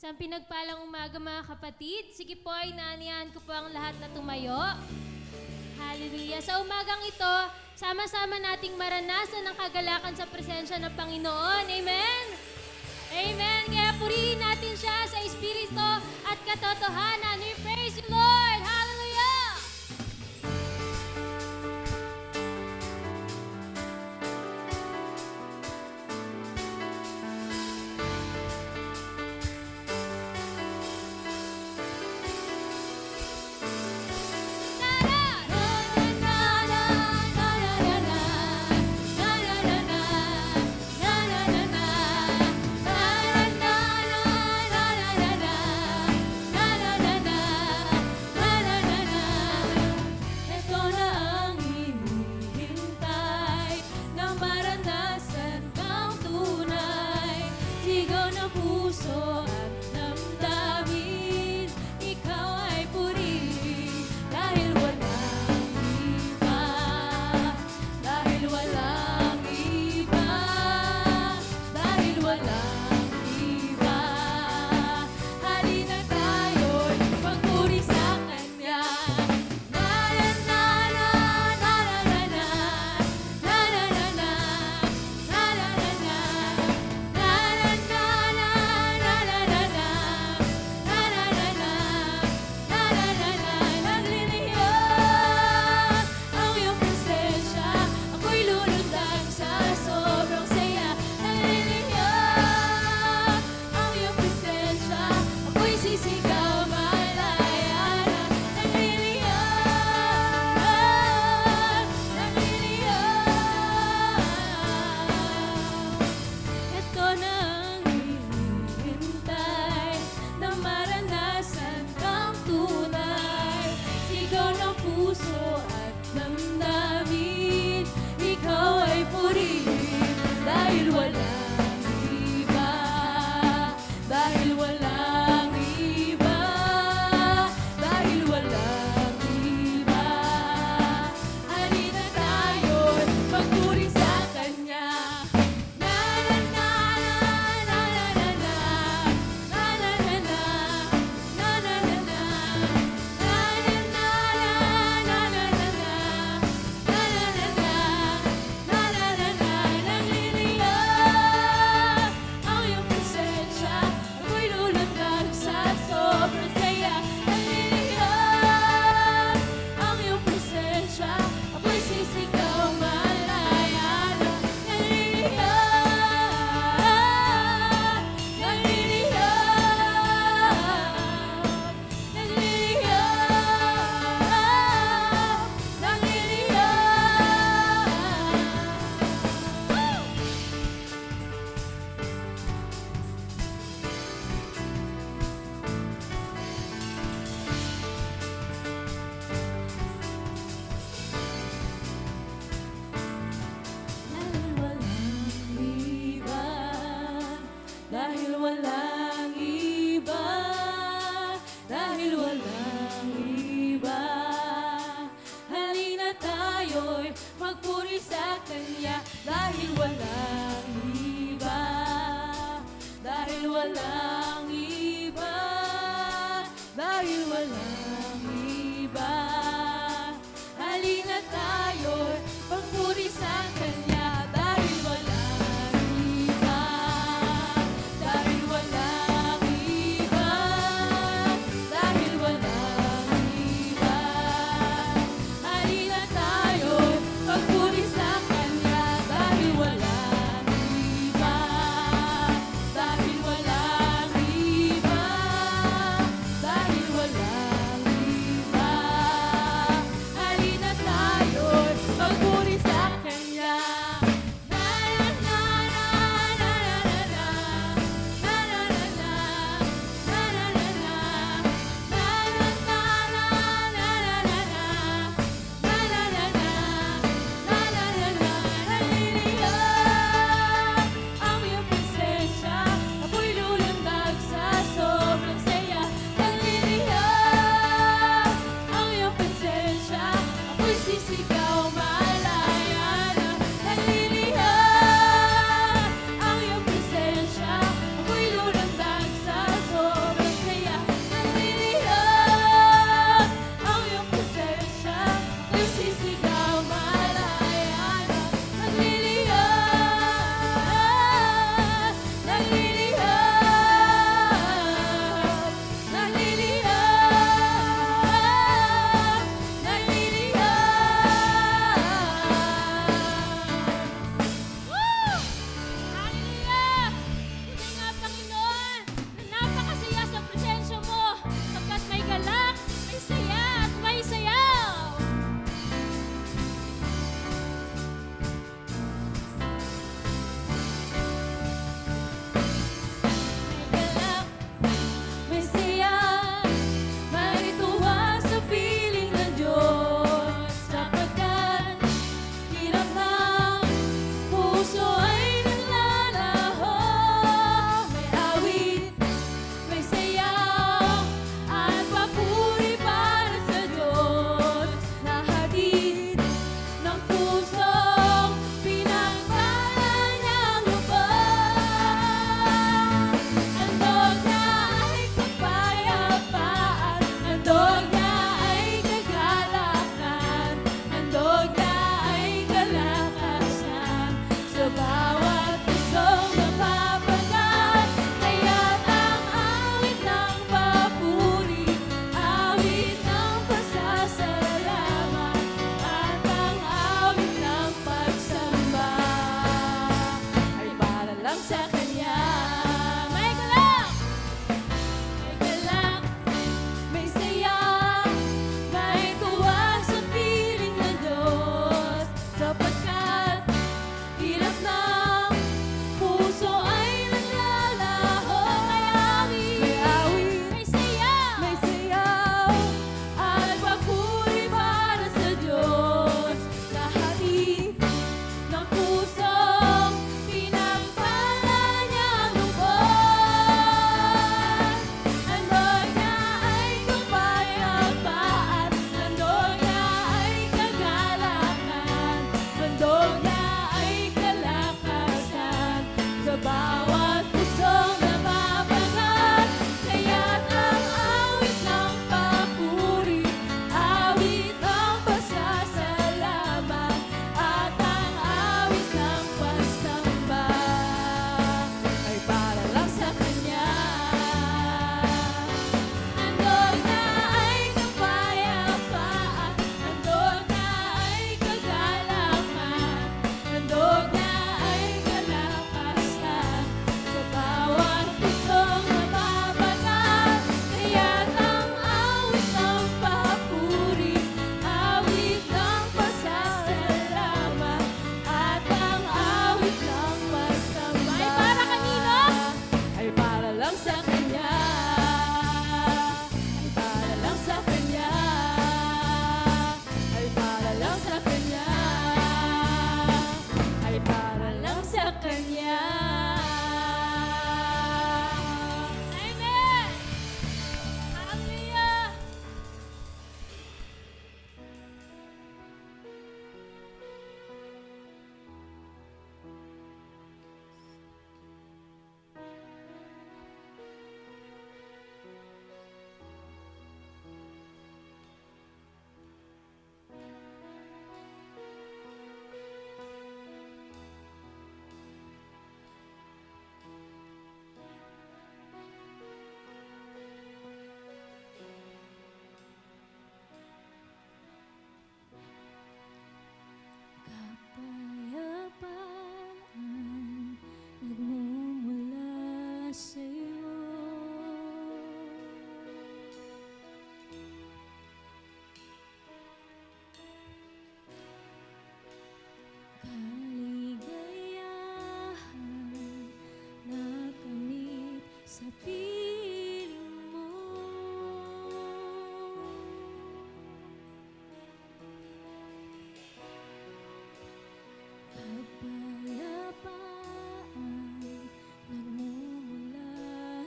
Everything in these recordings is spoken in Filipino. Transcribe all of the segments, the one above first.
Isang pinagpalang umaga mga kapatid. Sige po ay naanihan ko po ang lahat na tumayo. Hallelujah. Sa umagang ito, sama-sama nating maranasan ang kagalakan sa presensya ng Panginoon. Amen? Amen. Kaya purihin natin siya sa Espiritu at katotohanan. We praise you, Lord. Hallelujah.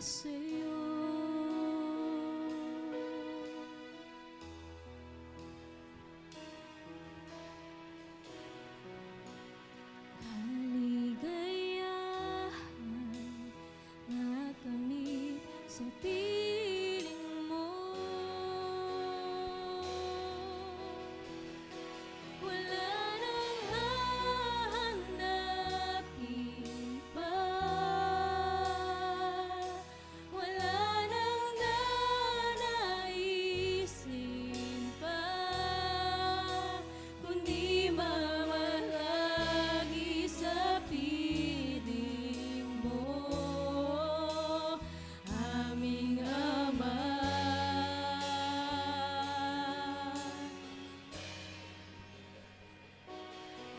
sa'yo. Kaligayahan nakamit sa piling mo. Wala nang hahanapin pa, wala nang nanaisin pa, kundi mamalagi sa piling mo, aming Ama.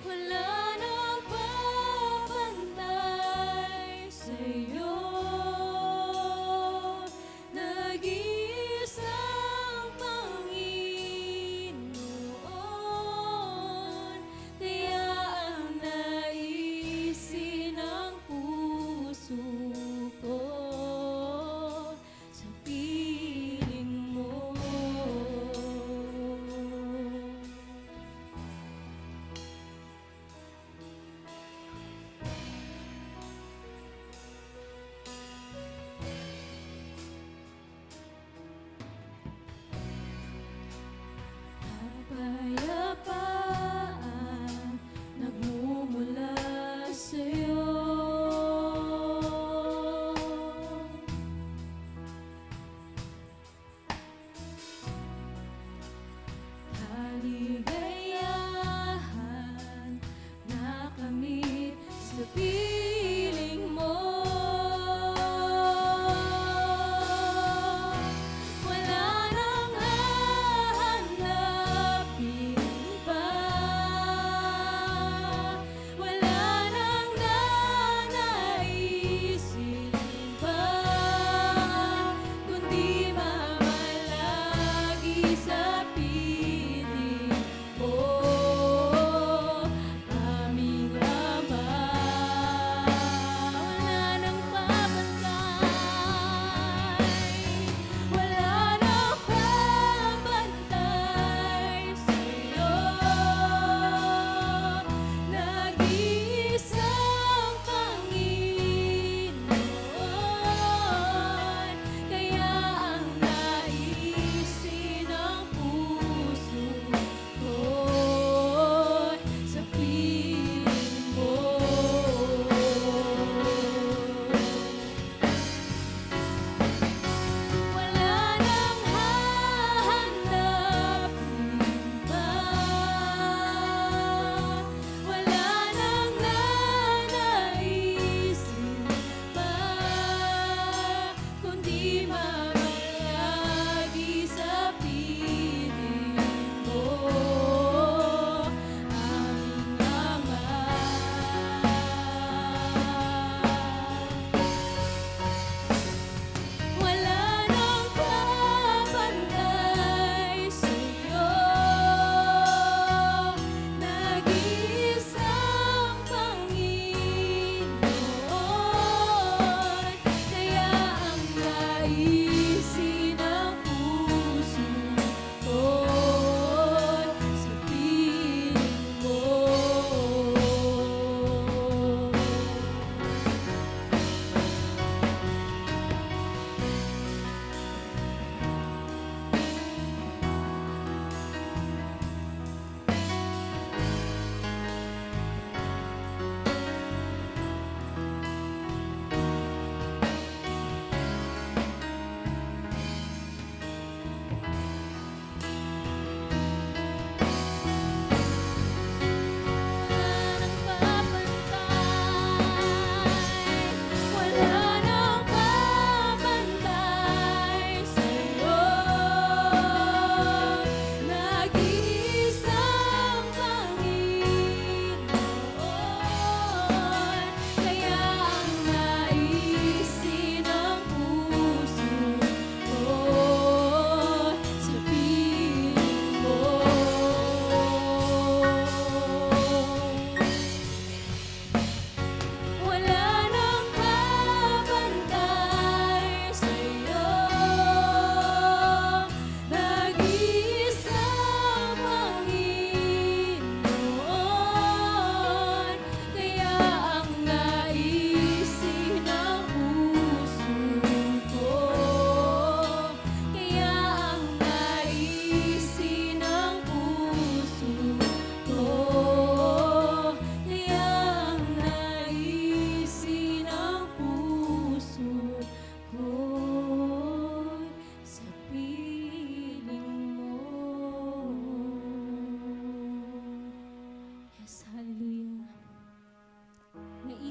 Wala nang papantay sa'yo, nag-iisang Panginoon, kaya ang naisin ng puso ko sa piling mo. Kapayapaan nagmumula sa'yo. Kaligayahan nakamit sa piling mo. Wala nang hahanapin pa, wala nang nanaisin pa, kundi mamalagi sa piling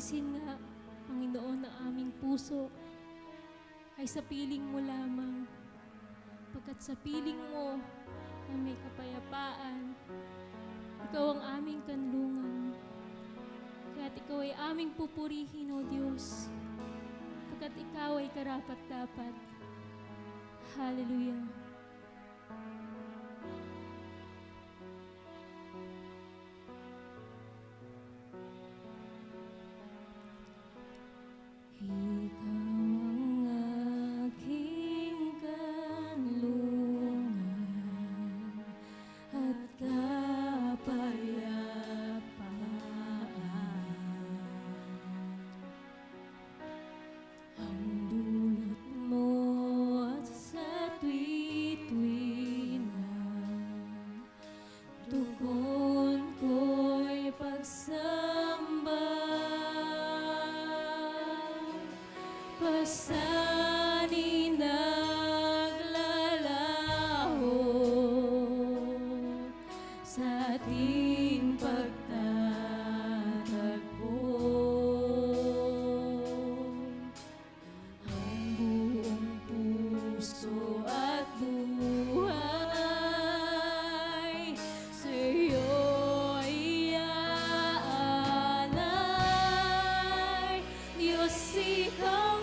linisin nga, Panginoon, ang aming puso ay sa piling mo lamang. Pagkat sa piling mo na may kapayapaan, ikaw ang aming kanlungan. Kaya't ikaw ay aming pupurihin, O Diyos. Pagkat ikaw ay karapat-dapat. Hallelujah. Pasanin naglalaho sa ating pagtatagpo. Ang buong puso at buhay sa'yo ay aalay. Diyos, ikaw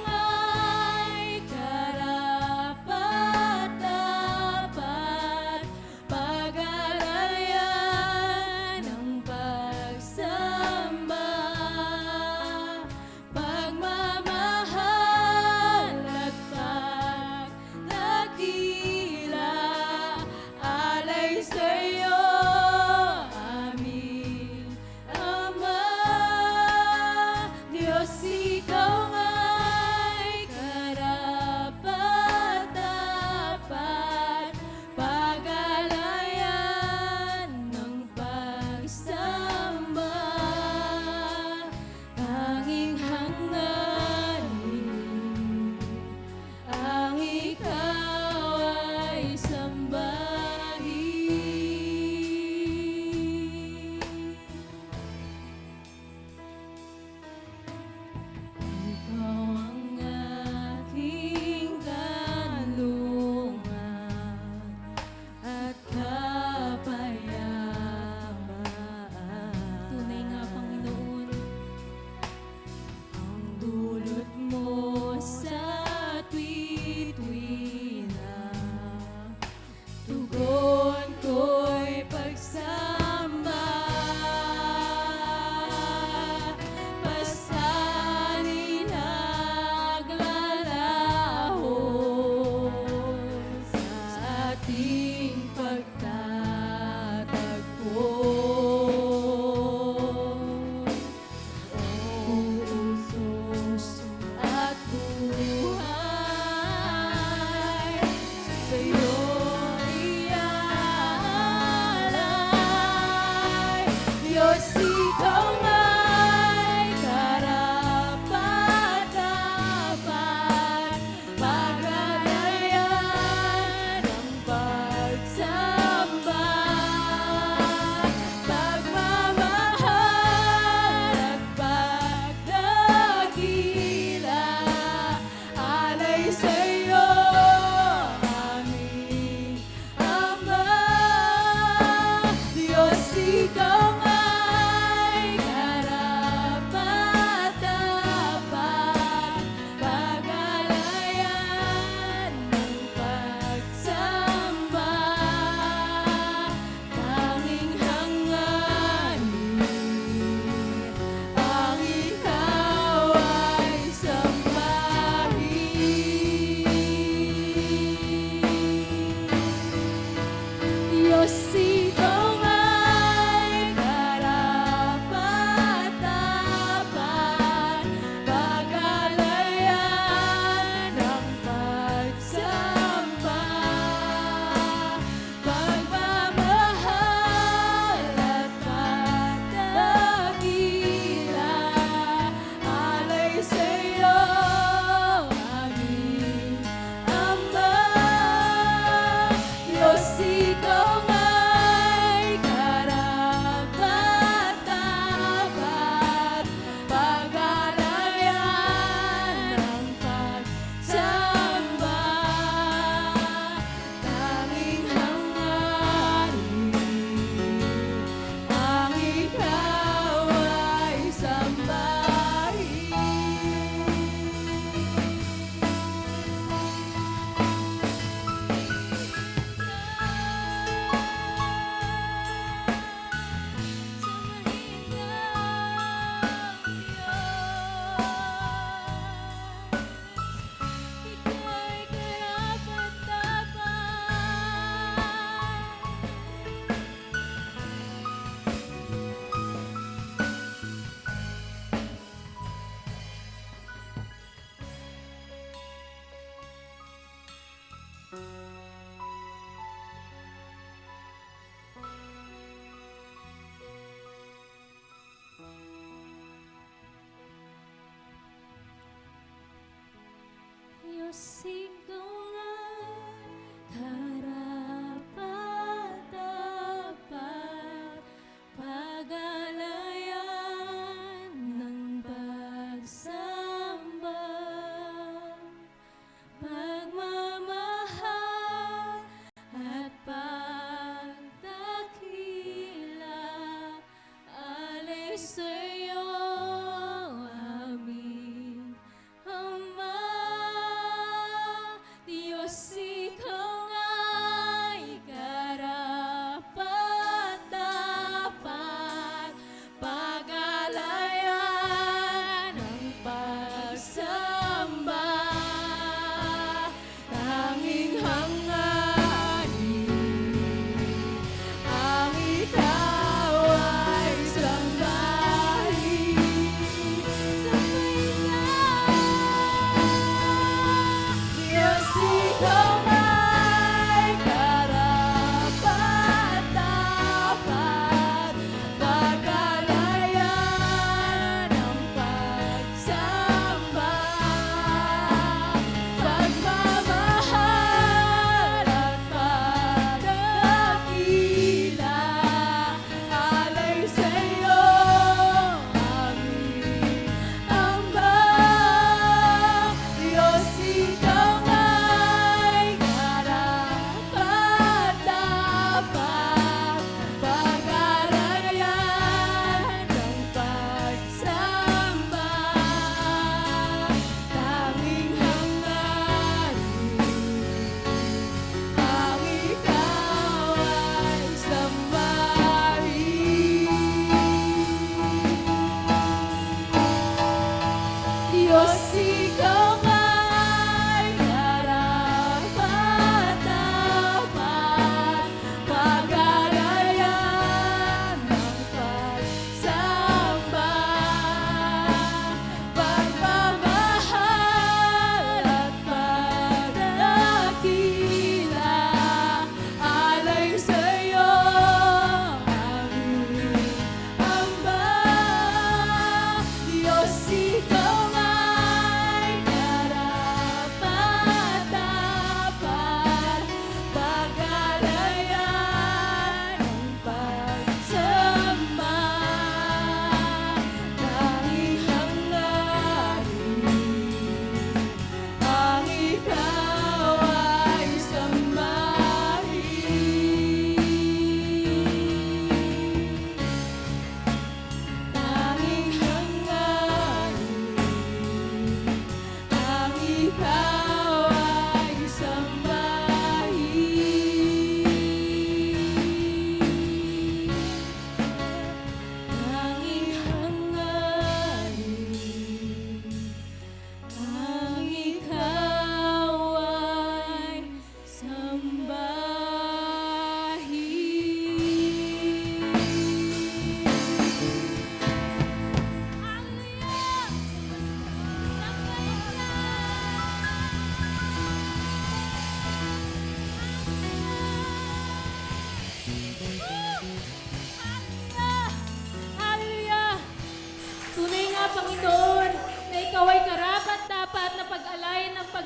ikaw nga'y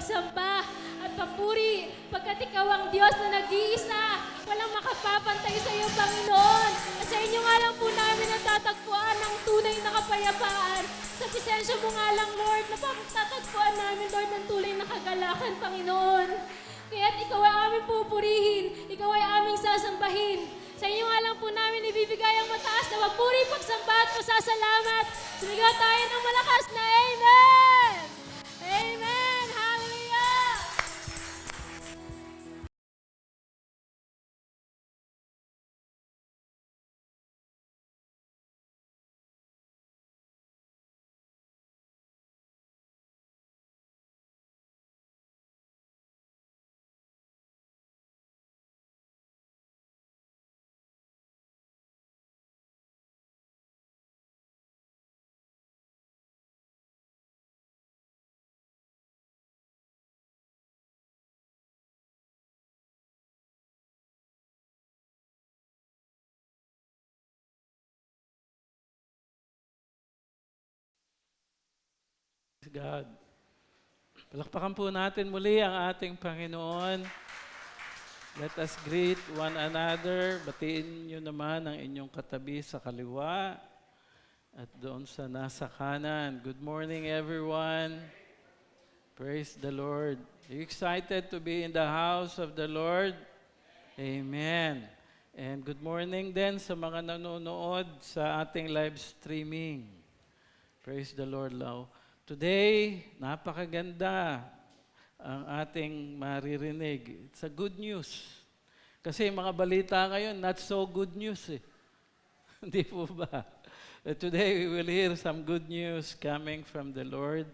pagsamba at papuri, pagkat ikaw ang Diyos na nag-iisa. Walang makapapantay sa iyo, Panginoon. At sa inyo nga lang po namin natatagpuan ang tunay na kapayapaan. Sa presensya mo nga lang, Lord, natatagpuan namin, Lord, ng tunay na kagalakan, Panginoon. Kaya't ikaw ay aming pupurihin, ikaw ay aming sasambahin. Sa inyo nga lang po namin ibibigay ang mataas na papuri, pagsamba at pasasalamat. Sumigaw tayo ng malakas na Amen! Amen! Hallelujah! God. Palakpakan po natin muli ang ating Panginoon. Let us greet one another. Batiin niyo naman ang inyong katabi sa kaliwa at doon sa nasa kanan. Good morning, everyone. Praise the Lord. Are you excited to be in the house of the Lord? Amen. And good morning din sa mga nanonood sa ating live streaming. Praise the Lord, Lord. Today, napakaganda ang ating maririnig. It's a good news. Kasi mga balita ngayon, not so good news eh. Hindi po ba? Today, we will hear some good news coming from the Lord,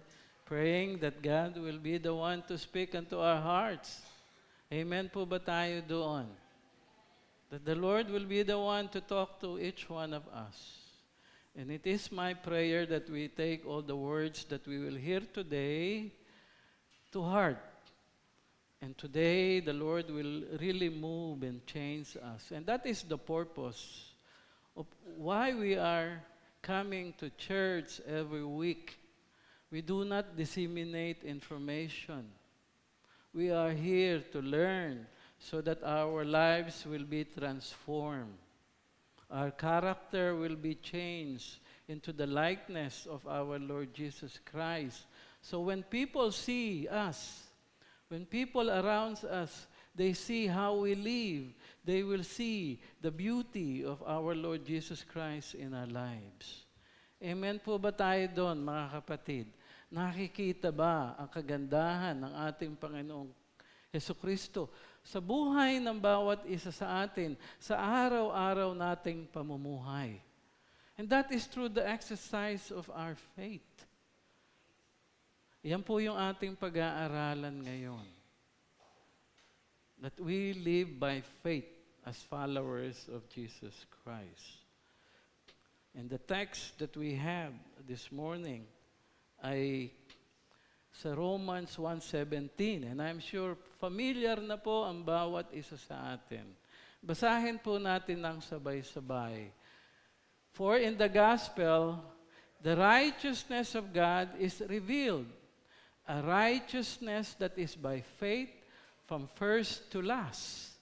praying that God will be the one to speak unto our hearts. Amen po ba tayo doon? That the Lord will be the one to talk to each one of us. And it is my prayer that we take all the words that we will hear today to heart. And today, the Lord will really move and change us. And that is the purpose of why we are coming to church every week. We do not disseminate information. We are here to learn so that our lives will be transformed. Our character will be changed into the likeness of our Lord Jesus Christ. So when people see us, when people around us, they see how we live, they will see the beauty of our Lord Jesus Christ in our lives. Amen po ba tayo doon, mga kapatid? Nakikita ba ang kagandahan ng ating Panginoong Jesucristo sa buhay ng bawat isa sa atin, sa araw-araw nating pamumuhay? And that is through the exercise of our faith. Yan po yung ating pag-aaralan ngayon. That we live by faith as followers of Jesus Christ. And the text that we have this morning ay sa Romans 1:17. And I'm sure familiar na po ang bawat isa sa atin. Basahin po natin ng sabay-sabay. For in the gospel, the righteousness of God is revealed, a righteousness that is by faith from first to last.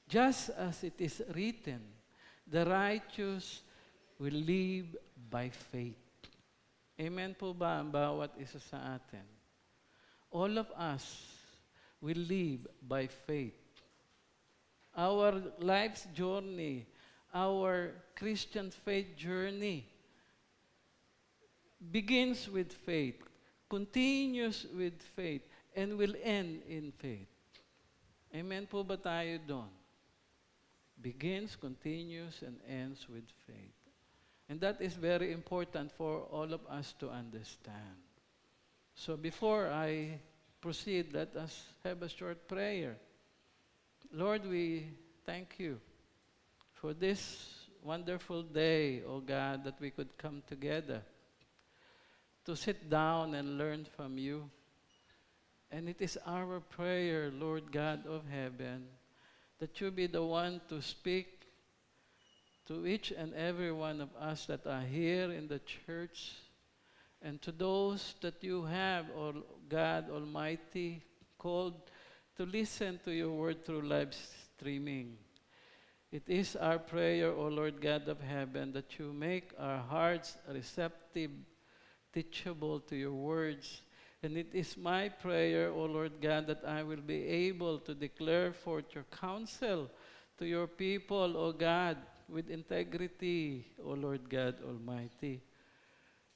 Just as it is written, the righteous will live by faith. Amen po ba ang bawat isa sa atin? All of us will live by faith. Our life's journey, our Christian faith journey begins with faith, continues with faith, and will end in faith. Amen po ba tayo doon? Begins, continues, and ends with faith. And that is very important for all of us to understand. So before I proceed, let us have a short prayer. Lord, we thank you for this wonderful day, O God, that we could come together to sit down and learn from you. And it is our prayer, Lord God of heaven, that you be the one to speak to each and every one of us that are here in the church, And to those that you have, God Almighty, called to listen to your word through live streaming. It is our prayer, O Lord God of heaven, that you make our hearts receptive, teachable to your words. And it is my prayer, O Lord God, that I will be able to declare forth your counsel to your people, O God, with integrity, O Lord God Almighty,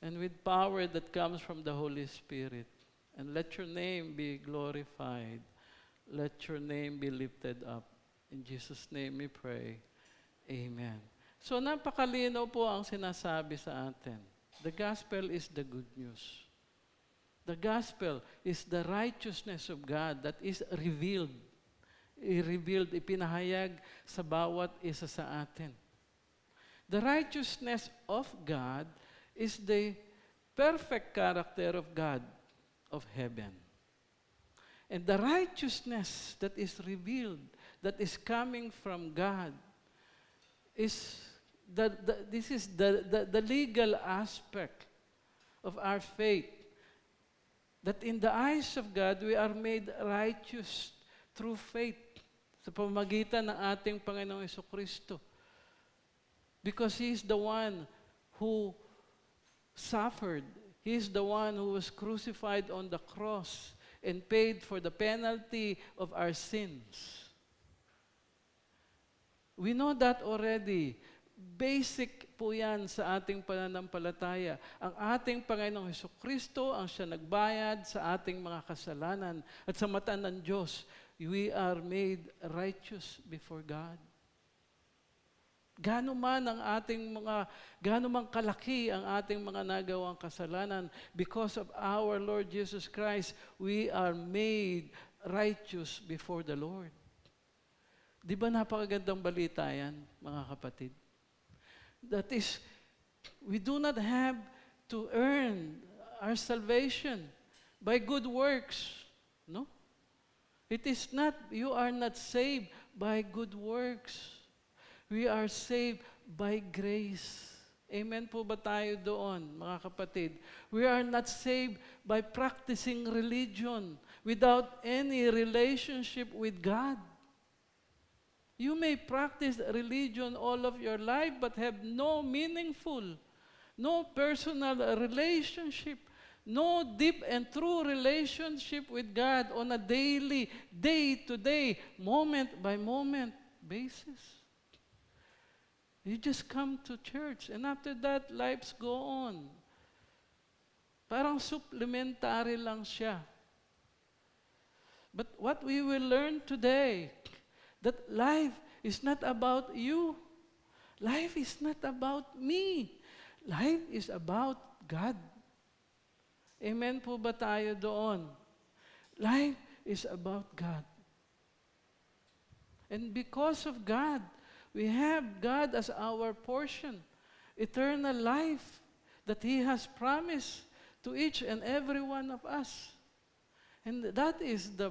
and with power that comes from the Holy Spirit. And let your name be glorified. Let your name be lifted up. In Jesus' name we pray. Amen. So napakalinaw po ang sinasabi sa atin. The gospel is the good news. The gospel is the righteousness of God that is revealed. I-revealed, ipinahayag sa bawat isa sa atin. The righteousness of God is the perfect character of God of heaven. And the righteousness that is revealed, that is coming from God, is this is the legal aspect of our faith. That in the eyes of God, we are made righteous through faith sa pamamagitan ng ating Panginoong Jesucristo. Because He is the one who suffered. He is the one who was crucified on the cross and paid for the penalty of our sins. We know that already. Basic po yan sa ating pananampalataya. Ang ating Panginoong Jesucristo ang siya nagbayad sa ating mga kasalanan. At sa mata ng Diyos, we are made righteous before God. Gaano man kalaki ang ating mga nagawang kasalanan, because of our Lord Jesus Christ, we are made righteous before the Lord. Di ba napakagandang balita yan, mga kapatid? That is, we do not have to earn our salvation by good works. No? It is not, you are not saved by good works. We are saved by grace. Amen po ba tayo doon, mga kapatid? We are not saved by practicing religion without any relationship with God. You may practice religion all of your life but have no meaningful, no personal relationship, no deep and true relationship with God on a daily, day-to-day, moment-by-moment basis. You just come to church and after that, lives go on. Parang supplementary lang siya. But what we will learn today, that life is not about you. Life is not about me. Life is about God. Amen po ba tayo doon? Life is about God. And because of God, we have God as our portion. Eternal life that He has promised to each and every one of us. And that is the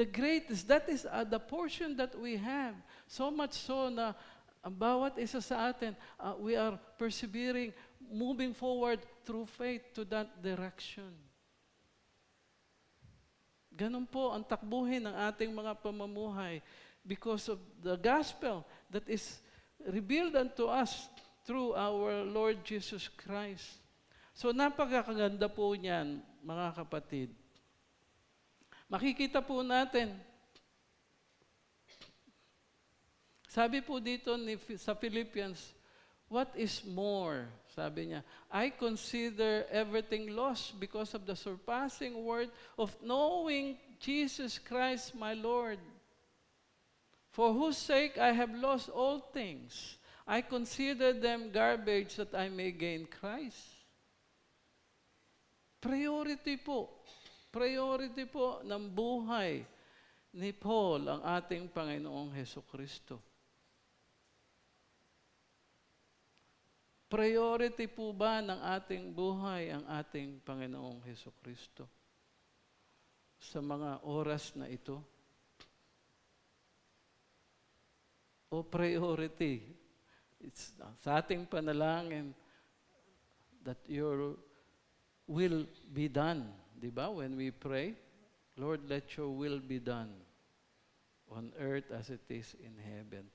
greatest, that is the portion that we have. So much so na ang bawat isa sa atin, we are persevering, moving forward through faith to that direction. Ganun po ang takbuhin ng ating mga pamumuhay because of the gospel that is revealed unto us through our Lord Jesus Christ. So napakaganda po niyan, mga kapatid. Makikita po natin, sabi po dito sa Philippians, what is more? Sabi niya, I consider everything lost because of the surpassing worth of knowing Jesus Christ my Lord, for whose sake I have lost all things. I consider them garbage that I may gain Christ. Priority po. Priority po ng buhay ni Paul ang ating Panginoong Jesucristo. Priority po ba ng ating buhay ang ating Panginoong Jesucristo sa mga oras na ito? O priority, it's sa ating panalangin that your will be done. Di ba? When we pray, Lord, let your will be done on earth as it is in heaven.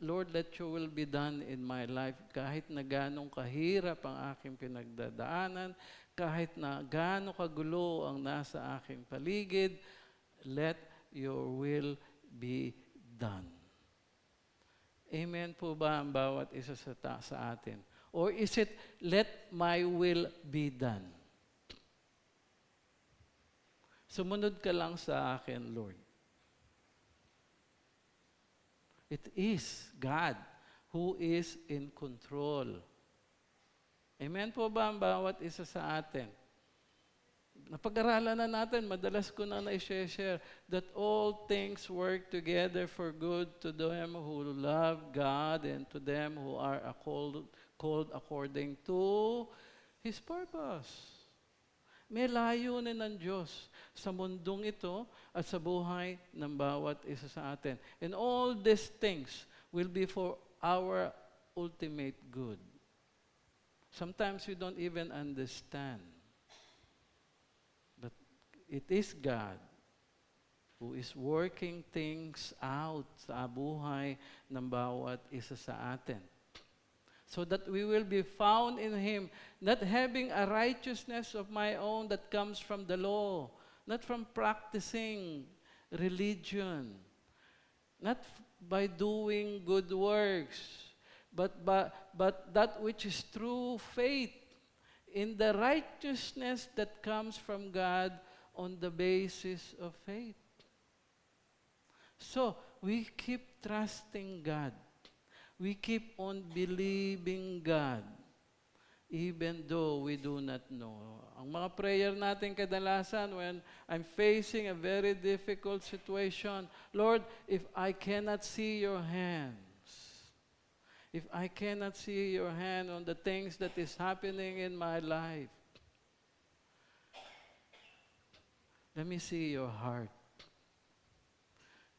Lord, let your will be done in my life. Kahit na ganong kahirap ang aking pinagdadaanan, kahit na gano'ng kagulo ang nasa aking paligid, let your will be done. Amen po ba ang bawat isa sa atin? Or is it, let my will be done? Sumunod ka lang sa akin, Lord. It is God who is in control. Amen po ba ang bawat isa sa atin? Napag-aralan na natin, madalas ko na na-share, that all things work together for good to them who love God and to them who are called according to His purpose. May layunin ng Diyos sa mundong ito at sa buhay ng bawat isa sa atin. And all these things will be for our ultimate good. Sometimes we don't even understand. But it is God who is working things out sa buhay ng bawat isa sa atin. So that we will be found in Him, not having a righteousness of my own that comes from the law, not from practicing religion, not by doing good works, but that which is true faith in the righteousness that comes from God on the basis of faith. So, we keep trusting God. We keep on believing God, even though we do not know. Ang mga prayer natin kadalasan when I'm facing a very difficult situation, Lord, if I cannot see your hands, if I cannot see your hand on the things that is happening in my life, let me see your heart.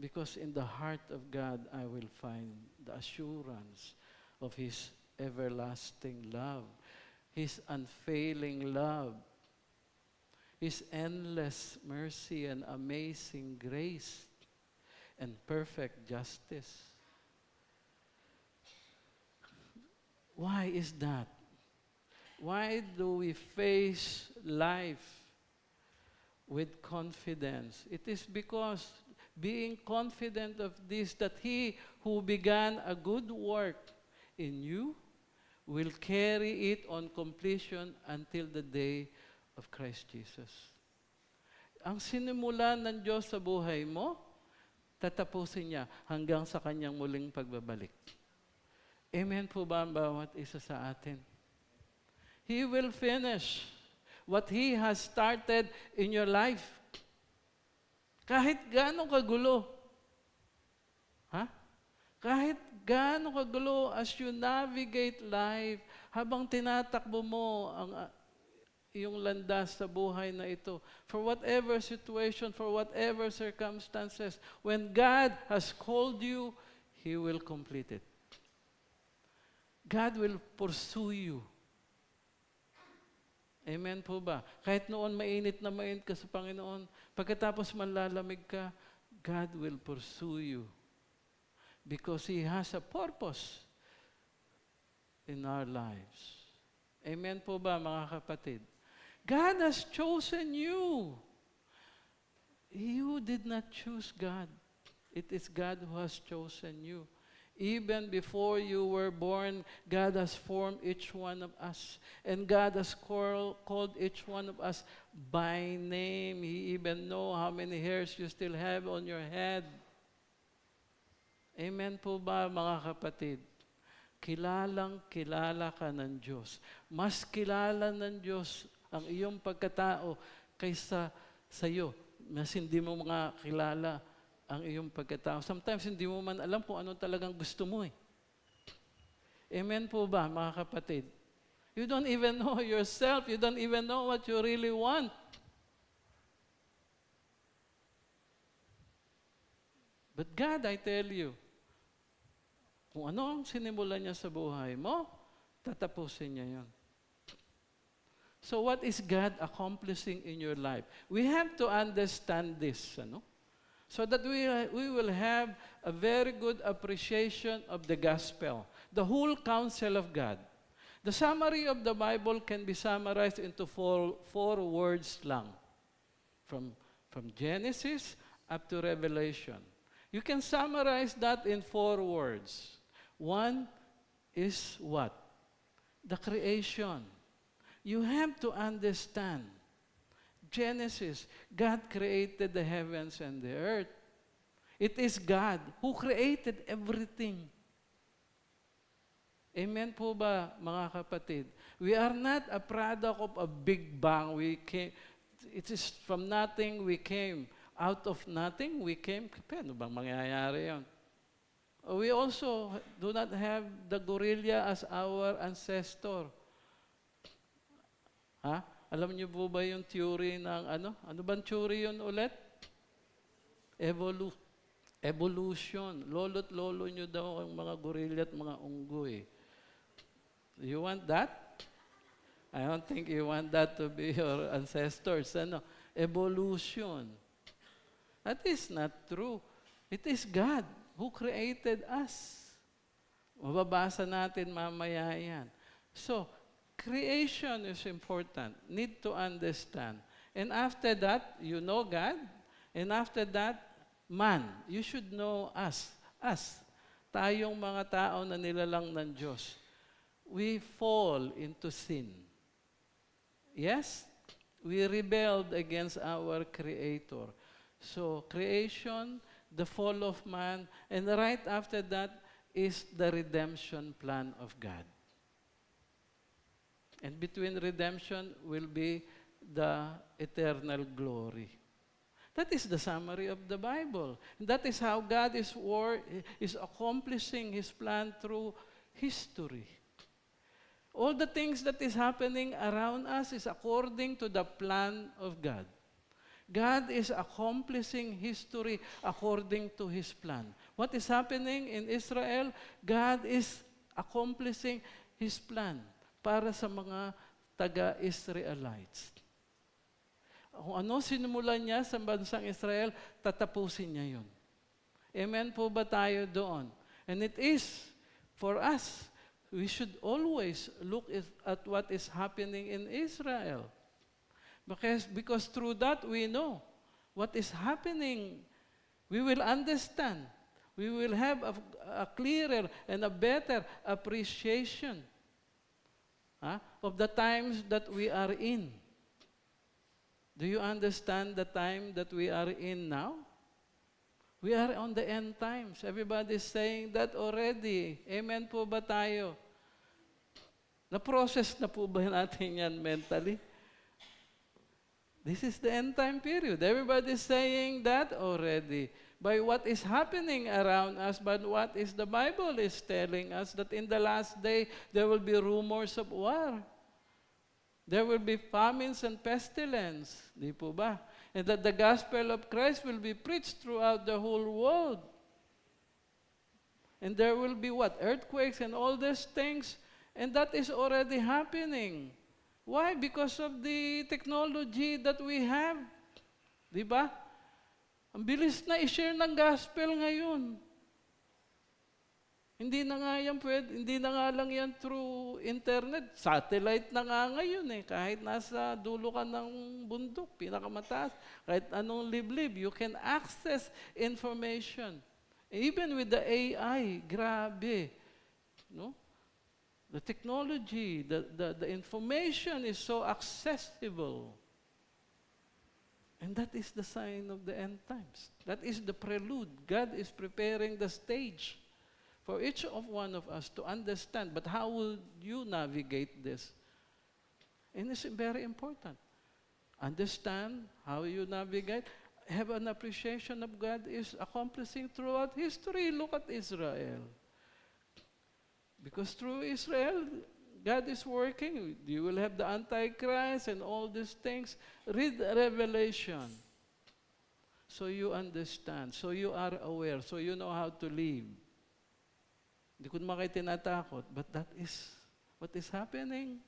Because in the heart of God, I will find the assurance of His everlasting love, His unfailing love, His endless mercy and amazing grace, and perfect justice. Why is that? Why do we face life with confidence? It is because being confident of this, that He who began a good work in you will carry it on completion until the day of Christ Jesus. Ang sinimulan ng Diyos sa buhay mo, tatapusin niya hanggang sa kanyang muling pagbabalik. Amen po ba ang bawat isa sa atin? He will finish what He has started in your life. Kahit gaano kagulo. Kahit gaano kagulo as you navigate life, habang tinatakbo mo ang iyong landas sa buhay na ito, for whatever situation, for whatever circumstances, when God has called you, He will complete it. God will pursue you. Amen po ba? Kahit noon mainit ka sa Panginoon, pagkatapos manlalamig ka, God will pursue you. Because He has a purpose in our lives. Amen po ba, mga kapatid? God has chosen you. You did not choose God. It is God who has chosen you. Even before you were born, God has formed each one of us. And God has called each one of us by name. He even knows how many hairs you still have on your head. Amen po ba, mga kapatid? Kilala ka ng Diyos. Mas kilala ng Diyos ang iyong pagkatao kaysa sa iyo. Mas hindi mo mga kilala ang iyong pagkatao. Sometimes hindi mo man alam kung ano talagang gusto mo eh. Amen po ba, mga kapatid? You don't even know yourself. You don't even know what you really want. But God, I tell you, kung ano ang sinimulan niya sa buhay mo, tatapusin niya yon. So what is God accomplishing in your life? We have to understand this, so that we will have a very good appreciation of the gospel, the whole counsel of God. The summary of the Bible can be summarized into four words lang, from Genesis up to Revelation. You can summarize that in 4 words. One is what? The creation. You have to understand. Genesis, God created the heavens and the earth. It is God who created everything. Amen po ba, mga kapatid? We are not a product of a big bang. It is from nothing we came. Out of nothing we came. Paano bang mangyayari yun? We also do not have the gorilla as our ancestor. Ha? Alam niyo po ba yung theory ng ano? Ano bang theory yun ulit? Evolution. Lolo't lolo niyo daw ang mga gorilla at mga unggoy. You want that? I don't think you want that to be your ancestors. Evolution. That is not true. It is God who created us. Mababasa natin mamaya yan. So, creation is important. Need to understand. And after that, you know God. And after that, man. You should know us. Us. Tayong mga tao na nilalang ng Diyos. We fall into sin. Yes? We rebelled against our Creator. So, creation, the fall of man, and right after that is the redemption plan of God. And between redemption will be the eternal glory. That is the summary of the Bible. And that is how God is accomplishing His plan through history. All the things that is happening around us is according to the plan of God. God is accomplishing history according to His plan. What is happening in Israel? God is accomplishing His plan para sa mga taga-Israelites. Kung ano sinimulan niya sa bansang Israel, tatapusin niya yun. Amen po ba tayo doon? And it is, for us, we should always look at what is happening in Israel. Because through that we know what is happening. We will understand. We will have a clearer and a better appreciation of the times that we are in. Do you understand the time that we are in now? We are on the end times. Everybody is saying that already. Amen po ba tayo? Na-process na po ba natin yan mentally? This is the end time period. Everybody is saying that already. By what is happening around us, but what is the Bible is telling us that in the last day, there will be rumors of war. There will be famines and pestilence. Di po ba? And that the gospel of Christ will be preached throughout the whole world. And there will be what? Earthquakes and all these things. And that is already happening. Why? Because of the technology that we have. Di ba? Ang bilis na i-share ng gospel ngayon. Hindi na nga lang yan through internet. Satellite na nga ngayon eh. Kahit nasa dulo ka ng bundok, pinakamataas, kahit anong liblib, you can access information. Even with the AI, grabe. No? The technology, the information is so accessible. And that is the sign of the end times. That is the prelude. God is preparing the stage for each of one of us to understand. But how will you navigate this? And it's very important. Understand how you navigate. Have an appreciation of God is accomplishing throughout history. Look at Israel. Because through Israel, God is working. You will have the Antichrist and all these things. Read Revelation. So you understand. So you are aware. So you know how to live. Hindi ko naman kayo tinatakot. But that is what is happening.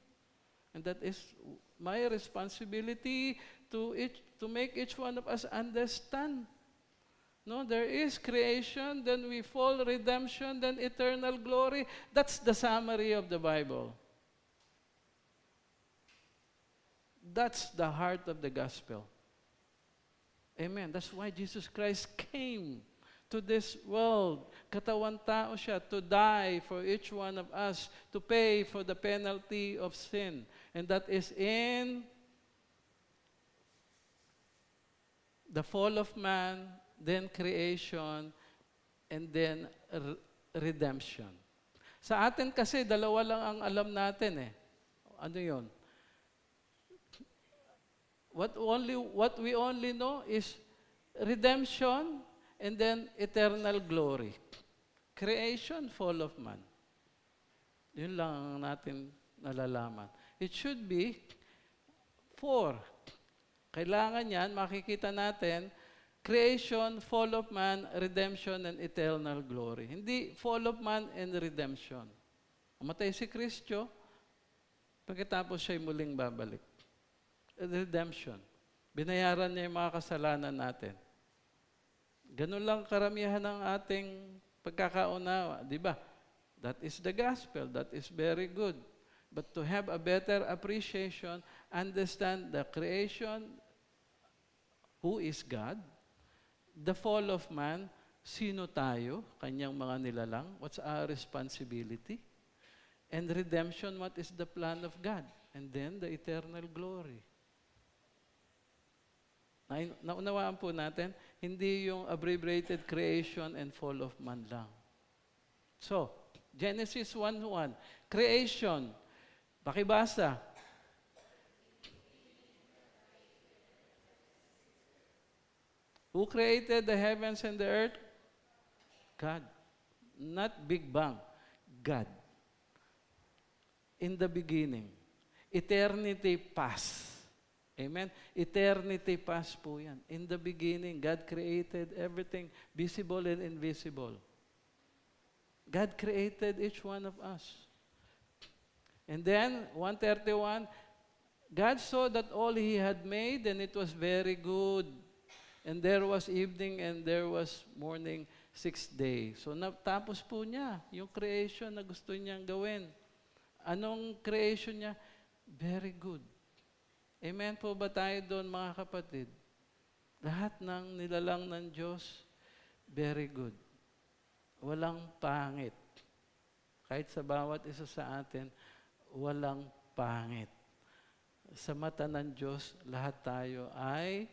And that is my responsibility to make each one of us understand. No, there is creation, then we fall, redemption, then eternal glory. That's the summary of the Bible. That's the heart of the gospel. Amen. That's why Jesus Christ came to this world. Katawan tao siya to die for each one of us, to pay for the penalty of sin. And that is in the fall of man, then creation, and then redemption. Sa atin kasi, dalawa lang ang alam natin eh. Ano yun? What we only know is redemption and then eternal glory. Creation, fall of man. Yun lang ang natin nalalaman. It should be 4. Kailangan yan, makikita natin, creation, fall of man, redemption, and eternal glory. Hindi fall of man and redemption. Umatay si Kristo, pagkatapos siya'y muling babalik. Redemption. Binayaran niya yung mga kasalanan natin. Ganun lang karamihan ng ating pagkakaunawa, di ba? That is the gospel. That is very good. But to have a better appreciation, understand the creation, who is God, the fall of man, sino tayo, kanyang mga nilalang, what's our responsibility, and redemption, what is the plan of God, and then the eternal glory. Naunawaan po natin, hindi yung abbreviated creation and fall of man lang. So, Genesis 1:1, creation. Pakibasa. Who created the heavens and the earth? God. Not Big Bang. God. In the beginning. Eternity past. Amen? Eternity past po yan. In the beginning, God created everything, visible and invisible. God created each one of us. And then, 131, God saw that all He had made, and it was very good. And there was evening, and there was morning, 6th day. So, natapos po niya yung creation na gusto niyang gawin. Anong creation niya? Very good. Amen po ba tayo doon, mga kapatid? Lahat ng nilalang ng Diyos, very good. Walang pangit. Kahit sa bawat isa sa atin, walang pangit. Sa mata ng Diyos, lahat tayo ay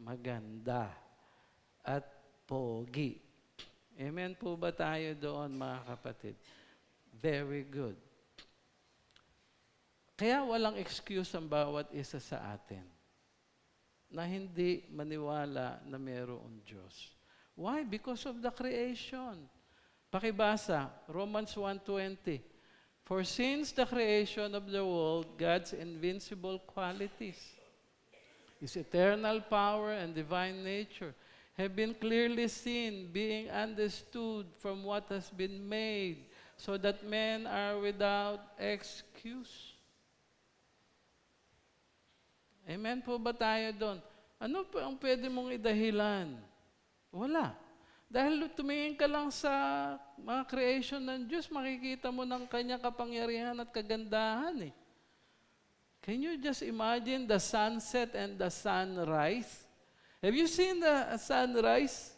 maganda at pogi. Amen po ba tayo doon, mga kapatid? Very good. Kaya walang excuse ang bawat isa sa atin na hindi maniwala na mayroong Diyos. Why? Because of the creation. Pakibasa, Romans 1:20. For since the creation of the world, God's invincible qualities, His eternal power and divine nature have been clearly seen, being understood from what has been made, so that men are without excuse. Amen po ba tayo doon? Ano po ang pwede mong idahilan? Wala. Dahil tumingin ka lang sa mga creation ng Diyos, makikita mo ng kanyang kapangyarihan at kagandahan eh. Can you just imagine the sunset and the sunrise? Have you seen the sunrise?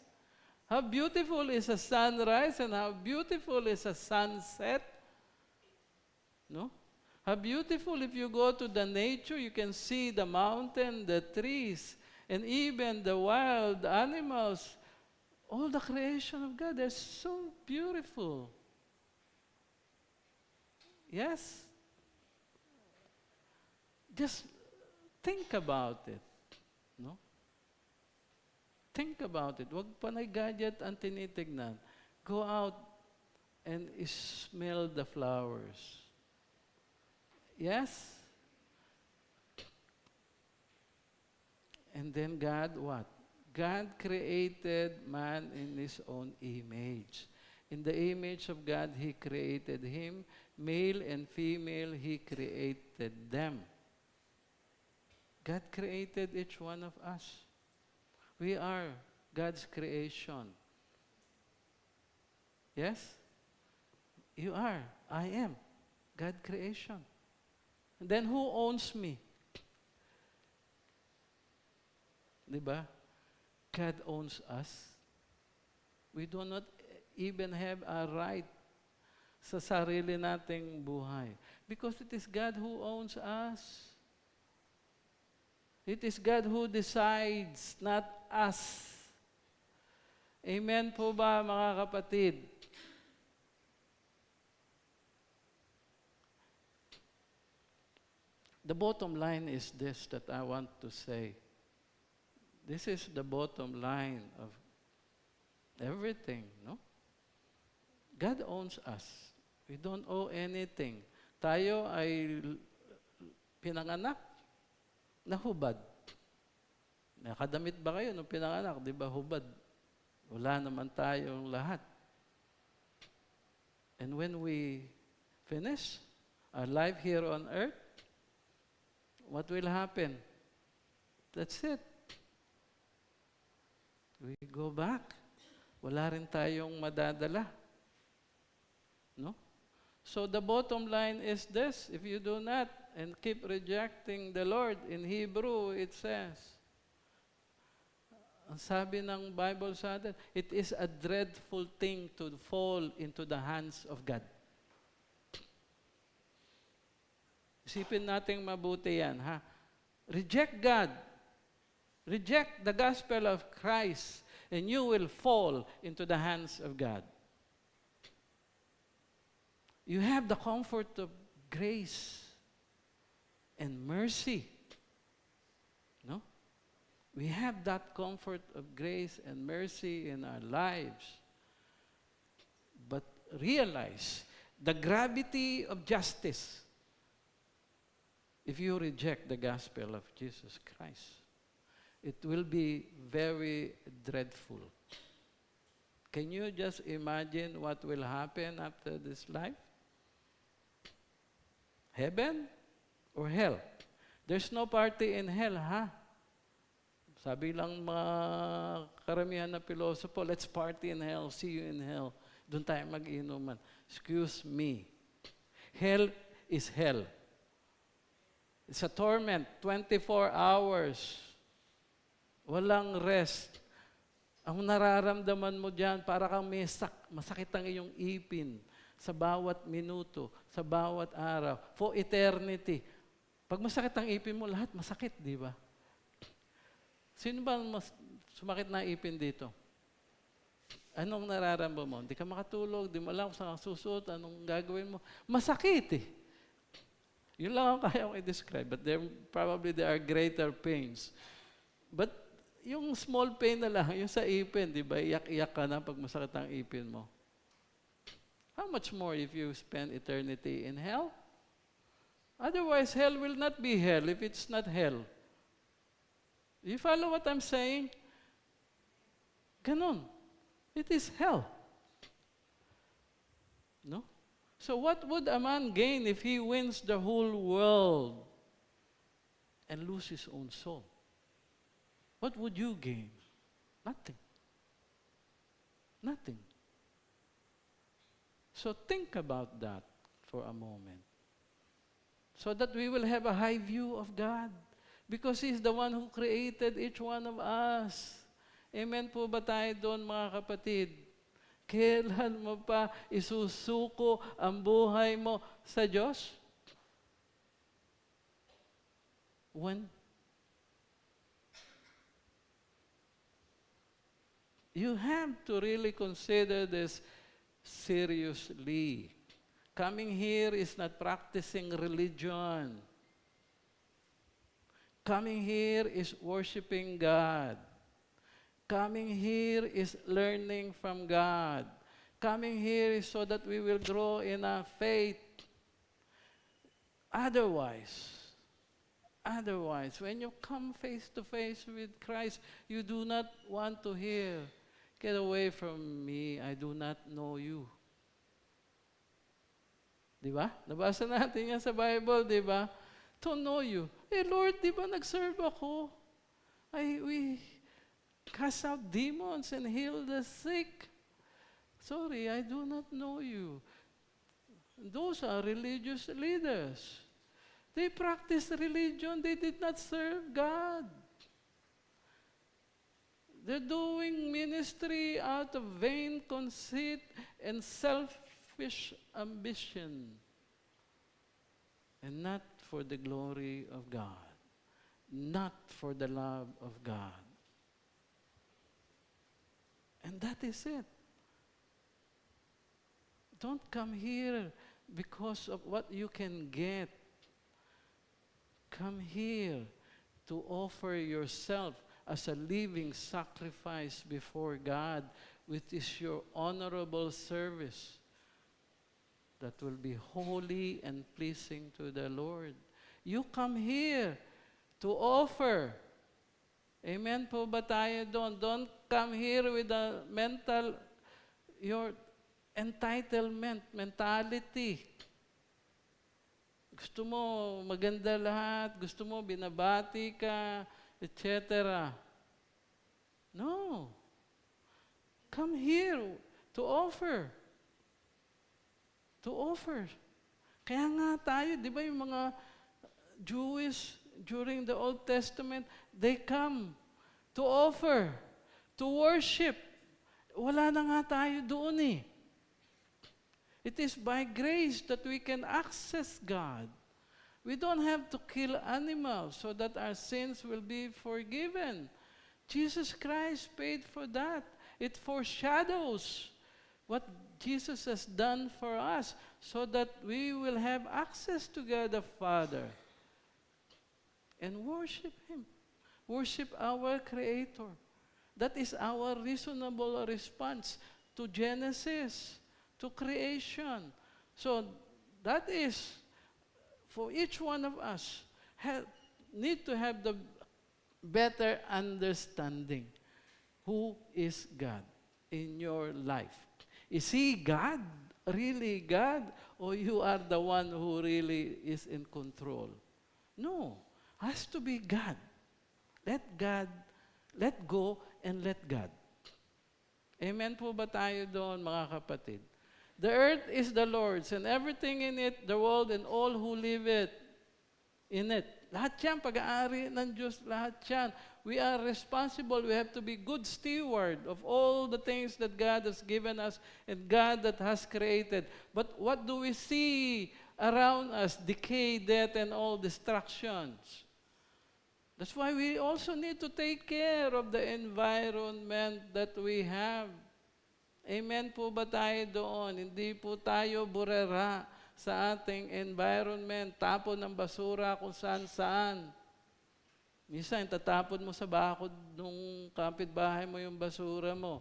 How beautiful is a sunrise and how beautiful is a sunset? No? How beautiful if you go to the nature, you can see the mountain, the trees, and even the wild animals. All the creation of God, they're so beautiful. Yes? Just think about it. No? Think about it. Huwag panay gadget ang tinitignan. Go out and smell the flowers. Yes? And then God, what? God created man in His own image. In the image of God, He created him. Male and female, He created them. God created each one of us. We are God's creation. Yes? You are. I am. God creation. And then who owns me? Diba? God owns us. We do not even have a right sa sarili nating buhay. Because it is God who owns us. It is God who decides, not us. Amen po ba, mga kapatid? The bottom line is this that I want to say. This is the bottom line of everything, no? God owns us. We don't owe anything. Tayo ay pinanganak, nahubad. Nakadamit ba kayo nung pinanganak? Di ba hubad? Wala naman tayong lahat. And when we finish our life here on earth, what will happen? That's it. We go back. Wala rin tayong madadala. No? So the bottom line is this: if you do not and keep rejecting the Lord, in Hebrew it says, ang sabi ng Bible sa atin, it is a dreadful thing to fall into the hands of God. Isipin natin mabuti yan, ha? Reject God. Reject the gospel of Christ, and you will fall into the hands of God. You have the comfort of grace and mercy. No? We have that comfort of grace and mercy in our lives. But realize the gravity of justice if you reject the gospel of Jesus Christ. It will be very dreadful. Can you just imagine what will happen after this life? Heaven or hell? There's no party in hell, ha? Sabi lang mga karamihan na pilosopo, let's party in hell, see you in hell. Doon tayo mag-inuman. Excuse me. Hell is hell. It's a torment, 24 hours. Walang rest. Ang nararamdaman mo dyan, para kang masakit ang iyong ipin sa bawat minuto, sa bawat araw, for eternity. Pag masakit ang ipin mo, lahat masakit, di ba? Sino ba sumakit na ipin dito? Anong nararamdaman mo? Hindi ka makatulog, di mo alam kung saan ka susuot, anong gagawin mo. Masakit eh. Yun lang ang kaya kong i-describe, but probably there are greater pains. But yung small pain na lang, yung sa ipin, di ba? Iyak-iyak ka na pag masakit ang ipin mo. How much more if you spend eternity in hell? Otherwise, hell will not be hell if it's not hell. You follow what I'm saying? Ganon. It is hell. No? So what would a man gain if he wins the whole world and lose his own soul? What would you gain? Nothing. Nothing. So think about that for a moment. So that we will have a high view of God. Because He's the one who created each one of us. Amen po ba tayo doon, mga kapatid? Kailan mo pa isusuko ang buhay mo sa Diyos? When? You have to really consider this seriously. Coming here is not practicing religion. Coming here is worshiping God. Coming here is learning from God. Coming here is so that we will grow in our faith. Otherwise, when you come face to face with Christ, you do not want to hear. Get away from me, I do not know you. Di ba? Nabasa natin yan sa Bible, di ba? To know you. Lord, di ba nag-serve ako? We cast out demons and heal the sick. Sorry, I do not know you. Those are religious leaders. They practiced religion. They did not serve God. They're doing ministry out of vain conceit and selfish ambition, and not for the glory of God, not for the love of God. And that is it. Don't come here because of what you can get. Come here to offer yourself as a living sacrifice before God, which is your honorable service that will be holy and pleasing to the Lord. You come here to offer. Amen po ba tayo doon? Don't come here with a your entitlement mentality. Gusto mo maganda lahat, gusto mo binabati ka, etc. No. Come here to offer. To offer. Kaya nga tayo, di ba yung mga Jewish during the Old Testament, they come to offer, to worship. Wala na nga tayo doon eh. It is by grace that we can access God. We don't have to kill animals so that our sins will be forgiven. Jesus Christ paid for that. It foreshadows what Jesus has done for us so that we will have access to God the Father and worship Him. Worship our Creator. That is our reasonable response to Genesis, to creation. So that is, for each one of us, need to have the better understanding. Who is God in your life? Is He God? Really God? Or you are the one who really is in control? No. Has to be God. Let go and let God. Amen po ba tayo doon, mga kapatid? The earth is the Lord's and everything in it, the world and all who live in it. Lahat yan, pag-aari ng Diyos, lahat yan. We are responsible. We have to be good steward of all the things that God has given us and God that has created. But what do we see around us? Decay, death, and all destructions. That's why we also need to take care of the environment that we have. Amen po ba tayo doon? Hindi po tayo burera sa ating environment, tapon ng basura kung saan-saan. Minsan, tatapon mo sa bakod nung kapitbahay mo yung basura mo.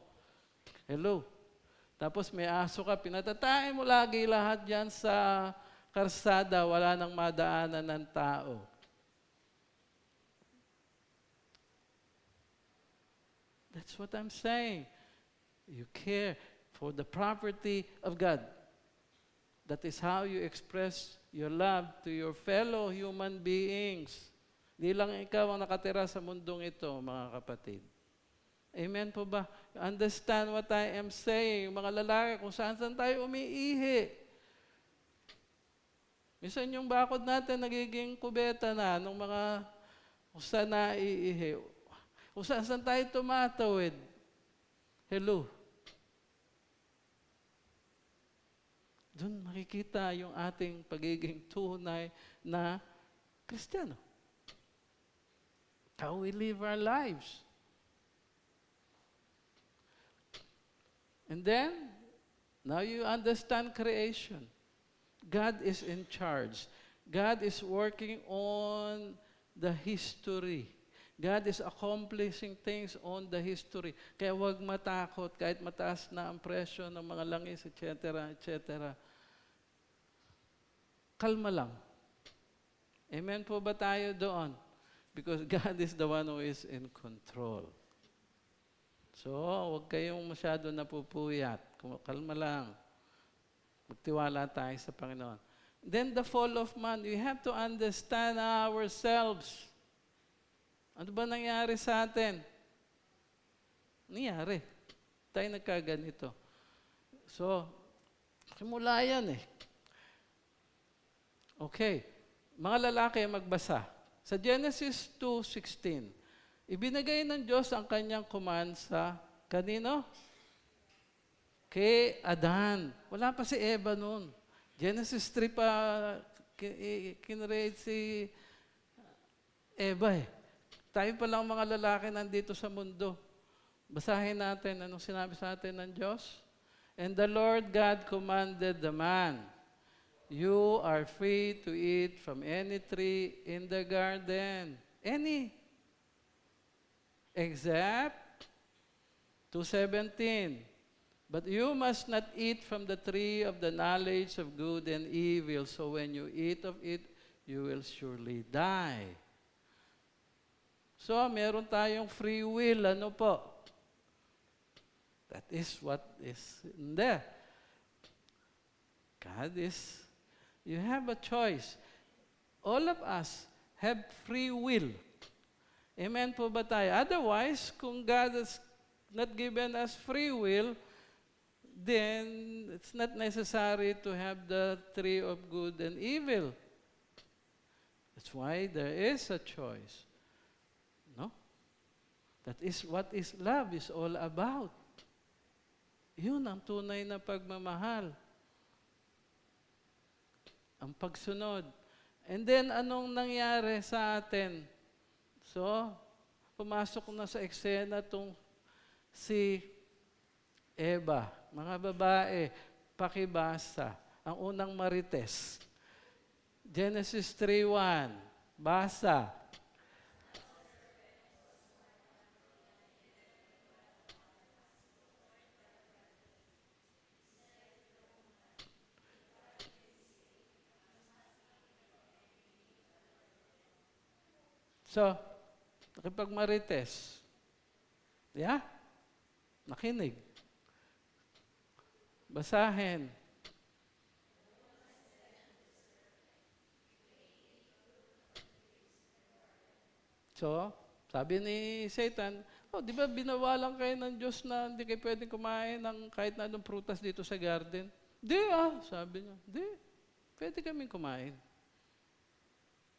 Hello? Tapos may aso ka, pinatatae mo lagi lahat dyan sa karsada, wala nang madaanan ng tao. That's what I'm saying. You care for the property of God. That is how you express your love to your fellow human beings. Di lang ikaw ang nakatira sa mundong ito, mga kapatid. Amen po ba? Understand what I am saying. Mga lalaki, kung saan tayo umiihi. Minsan yung bakod natin nagiging kubeta na nung mga kung saan naiihi. Kung saan tayo tumatawid. Hello. Doon makikita yung ating pagiging tunay na Kristiyano. How we live our lives. And then, now you understand creation. God is in charge. God is working on the history. God is accomplishing things on the history. Kaya huwag matakot kahit mataas na ang presyo ng mga langis, etc., etc. Kalma lang. Amen po ba tayo doon? Because God is the one who is in control. So, huwag kayong masyado napupuyat. Kalma lang. Magtiwala tayo sa Panginoon. Then the fall of man, we have to understand ourselves. Ano ba nangyari sa atin? Nangyari. Tayo nagkaganito. So, simula yan eh. Okay. Mga lalaki, magbasa. Sa Genesis 2:16, ibinigay ng Diyos ang kanyang command sa kanino? Kay Adan. Wala pa si Eva noon. Genesis 3 pa kinreate si Eva eh. Tayo pa lang mga lalaki nandito sa mundo. Basahin natin anong sinabi sa atin ng Diyos. And the Lord God commanded the man, you are free to eat from any tree in the garden. Any. Except 2:17. But you must not eat from the tree of the knowledge of good and evil. So when you eat of it, you will surely die. So meron tayong free will. Ano po? That is what is in there. God is, you have a choice. All of us have free will. Amen po ba tayo? Otherwise, kung God has not given us free will, then it's not necessary to have the tree of good and evil. That's why there is a choice. No? That is what is love is all about. Yun ang tunay na pagmamahal. Ang pagsunod. And then, anong nangyari sa atin? So, pumasok na sa eksena itong si Eva. Mga babae, pakibasa. Ang unang marites. Genesis 3:1. Basa. So, nakipagmarites. Yeah? Nakinig. Basahin. So, sabi ni Satan, di ba binawalan kayo ng Diyos na hindi kayo pwedeng kumain ng kahit na anong prutas dito sa garden? Di sabi niya. Di, pwede kaming kumain.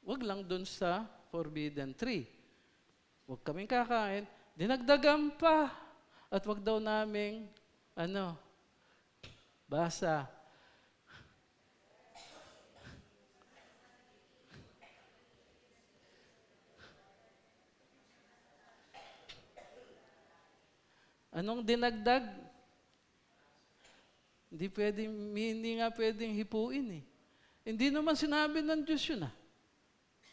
Huwag lang dun sa forbidden tree. Huwag kaming kakain. Dinagdagan pa. At huwag daw naming, basa. Anong dinagdag? Hindi nga pwedeng hipuin eh. Hindi naman sinabi ng Diyos yun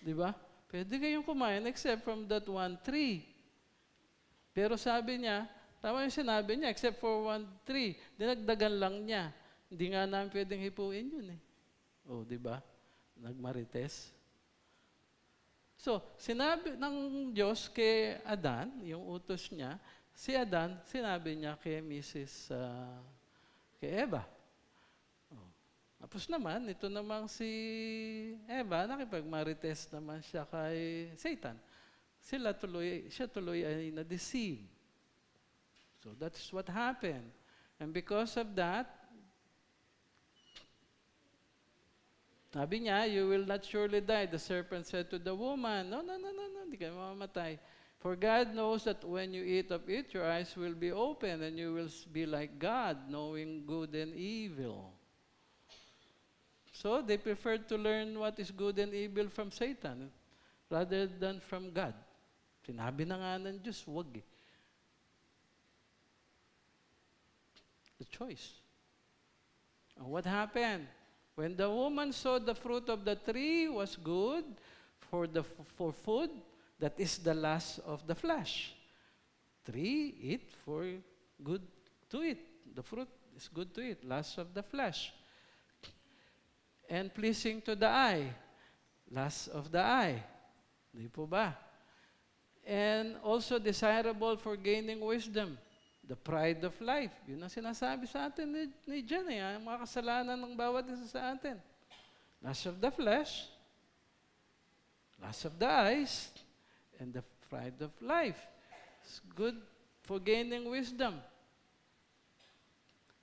Di ba? Pwede kayong kumain except from that one tree. Pero sabi niya, tama yung sinabi niya, except for one tree. Dinagdagan lang niya. Hindi nga namin pwedeng hipuin yun eh. Di ba? Nagmarites. So, sinabi ng Diyos kay Adan, yung utos niya, si Adan, sinabi niya kay kay Eva. Tapos naman, ito namang si Eva, nakipagmarites naman siya kay Satan. Siya tuloy ay na-deceive. So that's what happened. And because of that, sabi niya, you will not surely die. The serpent said to the woman, no, hindi kayo mamamatay. For God knows that when you eat of it, your eyes will be open and you will be like God, knowing good and evil. So they preferred to learn what is good and evil from Satan rather than from God. Sinabi na nga ng Diyos, wag eh. The choice. And what happened? When the woman saw the fruit of the tree was good for food, that is the lust of the flesh. Tree, eat for good to eat. The fruit is good to eat. Lust of the flesh. And pleasing to the eye. Lust of the eye. Di po ba? And also desirable for gaining wisdom. The pride of life. Yun ang sinasabi sa atin ni Jen, ang mga kasalanan ng bawat isa sa atin. Lust of the flesh, lust of the eyes, and the pride of life. It's good for gaining wisdom.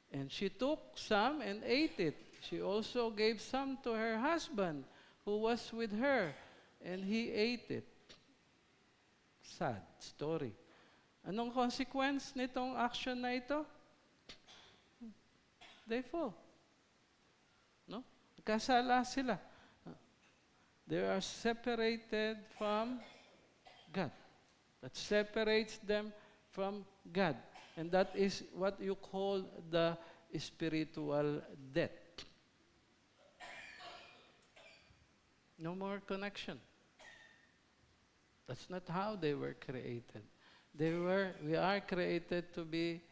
And she took some and ate it. She also gave some to her husband who was with her, and he ate it. Sad story. Anong consequence nitong action na ito? They fall. No? Kasala sila. They are separated from God. That separates them from God. And that is what you call the spiritual death. No more connection. That's not how they were created. We are created to be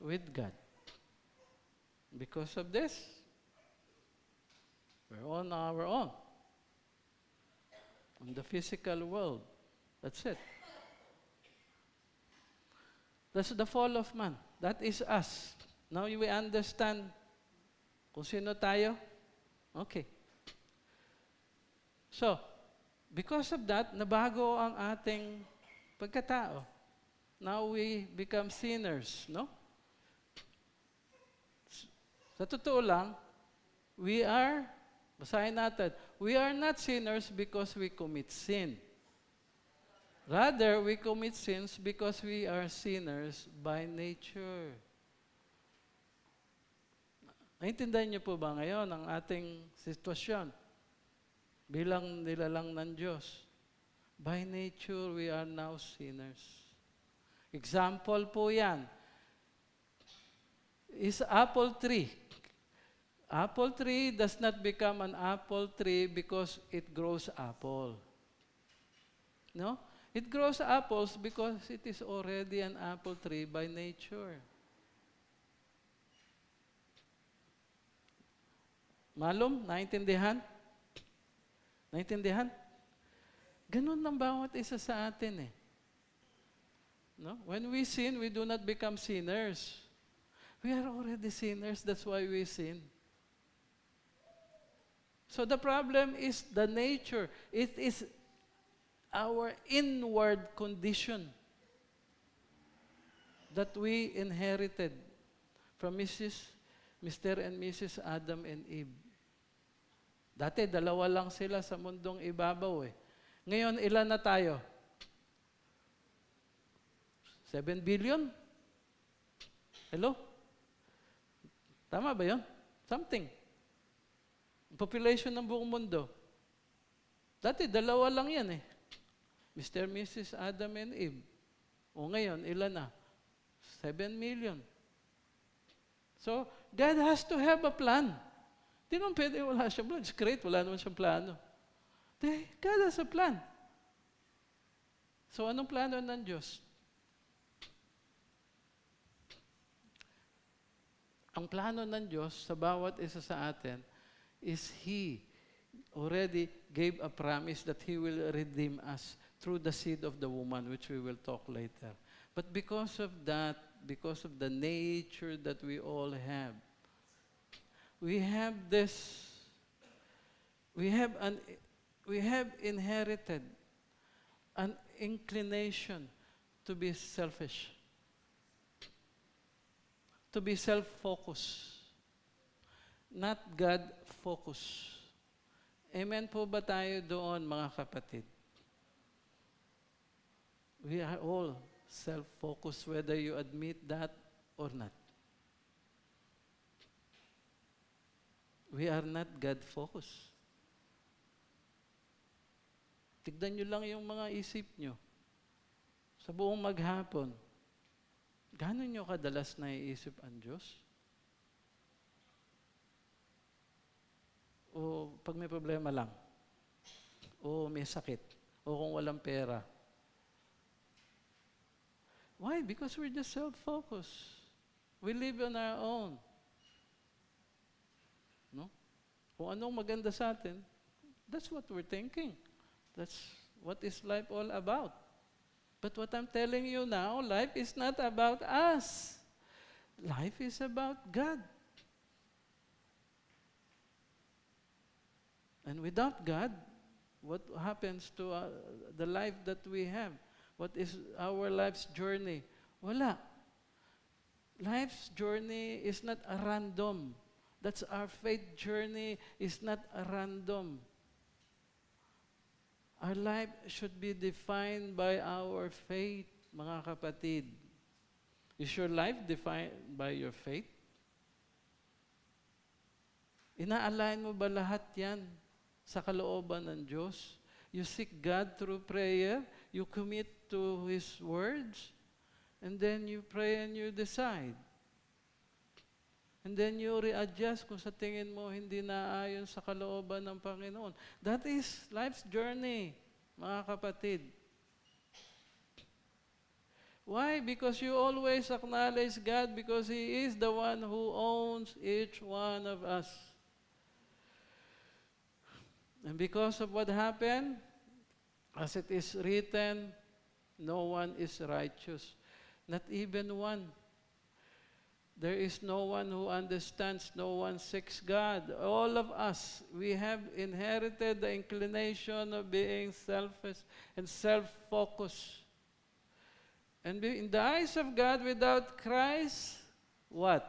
with God. Because of this, we're on our own. In the physical world. That's it. That's the fall of man. That is us. Now we understand kung sino tayo? Okay. So, because of that, nabago ang ating pagkatao. Now we become sinners, no? Sa totoo lang, basahin natin, we are not sinners because we commit sin. Rather, we commit sins because we are sinners by nature. Naintindihan niyo po ba ngayon ang ating sitwasyon bilang nilalang ng Diyos? By nature, we are now sinners. Example po yan is apple tree. Apple tree does not become an apple tree because it grows apple. No? It grows apples because it is already an apple tree by nature. Malum? Naintindihan? Naintindihan? Ganun ang bawat isa sa atin eh. No? When we sin, we do not become sinners. We are already sinners, that's why we sin. So the problem is the nature. It is our inward condition that we inherited from Mr. and Mrs. Adam and Eve. Dati, dalawa lang sila sa mundong ibabaw eh. Ngayon, ilan na tayo? 7 billion? Hello? Tama ba yun? Something. Population ng buong mundo. Dati, dalawa lang yan eh. Mr. and Mrs. Adam and Eve. O ngayon, ilan na? 7 million. So, God has to have a plan. Di naman pwede wala siyang plan. It's great, wala naman siyang plano. God has a plan. So, anong plano ng Diyos? Ang plano ng Diyos sa bawat isa sa atin is He already gave a promise that He will redeem us through the seed of the woman, which we will talk later. But because of that, because of the nature that we all have, we have inherited an inclination to be selfish, to be self-focused, not God-focused. Amen po ba tayo doon, mga kapatid? We are all self-focused, whether you admit that or not. We are not God-focused. Tignan nyo lang yung mga isip nyo. Sa buong maghapon, gaano nyo kadalas naiisip ang Diyos? O pag may problema lang? O may sakit? O kung walang pera? Why? Because we're just self-focused. We live on our own. No? Kung anong maganda sa atin, that's what we're thinking. That's what is life all about. But what I'm telling you now, life is not about us. Life is about God. And without God, what happens to the life that we have? What is our life's journey? Wala. Life's journey is not a random. That's our faith journey is not a random. Our life should be defined by our faith, mga kapatid. Is your life defined by your faith? Ina-align mo ba lahat yan sa kalooban ng Diyos? You seek God through prayer, you commit to His words, and then you pray and you decide. And then you readjust kung sa tingin mo hindi naayon sa kalooban ng Panginoon. That is life's journey, mga kapatid. Why? Because you always acknowledge God because He is the one who owns each one of us. And because of what happened, as it is written, no one is righteous. Not even one. There is no one who understands, no one seeks God. All of us, we have inherited the inclination of being selfish and self-focused. And in the eyes of God, without Christ, what?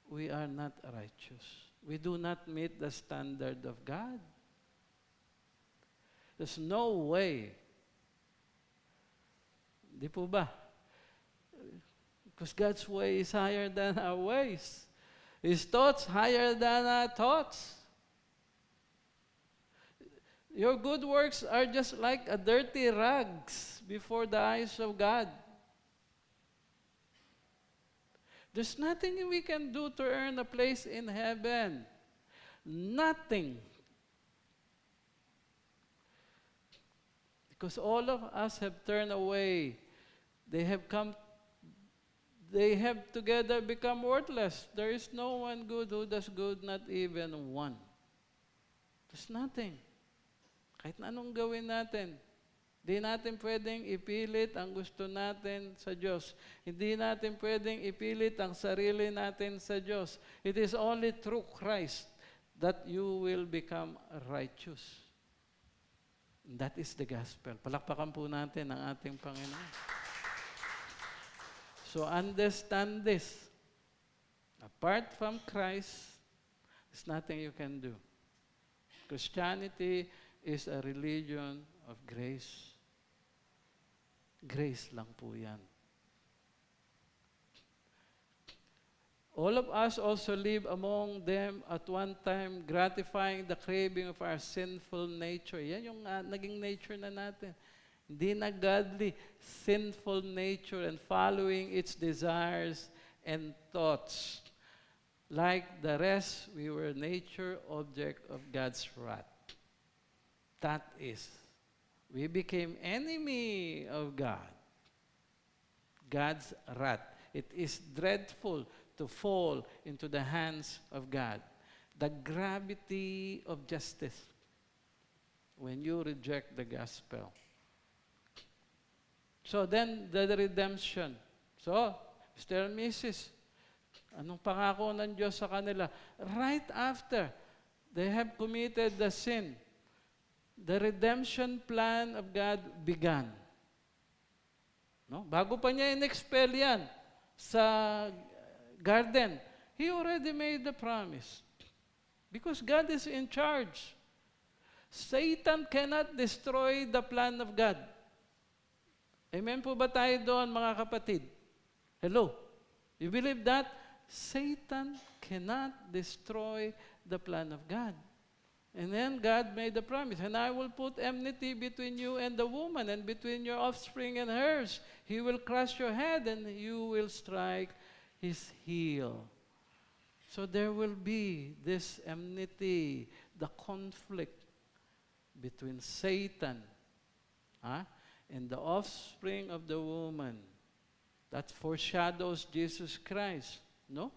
We are not righteous. We do not meet the standard of God. There's no way. Di po ba? Because God's way is higher than our ways. His thoughts higher than our thoughts. Your good works are just like a dirty rags before the eyes of God. There's nothing we can do to earn a place in heaven. Nothing. Because all of us have turned away. They have together become worthless. There is no one good who does good, not even one. There's nothing. Kahit na anong gawin natin, hindi natin pwedeng ipilit ang gusto natin sa Diyos. Hindi natin pwedeng ipilit ang sarili natin sa Diyos. It is only through Christ that you will become righteous. That is the gospel. Palakpakan po natin ang ating Panginoon. So understand this. Apart from Christ, there's nothing you can do. Christianity is a religion of grace. Grace lang po yan. All of us also live among them at one time, gratifying the craving of our sinful nature. Yan yung naging nature na natin. Hindi na godly, sinful nature and following its desires and thoughts. Like the rest, we were nature object of God's wrath. That is, we became enemy of God. God's wrath. It is dreadful to fall into the hands of God. The gravity of justice when you reject the gospel. So then, the redemption. So, Mr. and Mrs., anong pangako ng Diyos sa kanila? Right after they have committed the sin, the redemption plan of God began. No? Bago pa niya in-expel yan sa garden, He already made the promise. Because God is in charge. Satan cannot destroy the plan of God. Amen po ba tayo doon, mga kapatid? Hello? You believe that? Satan cannot destroy the plan of God. And then God made the promise, and I will put enmity between you and the woman, and between your offspring and hers. He will crush your head, and you will strike his heel. So there will be this enmity, the conflict between Satan, and the offspring of the woman. That foreshadows Jesus Christ, no?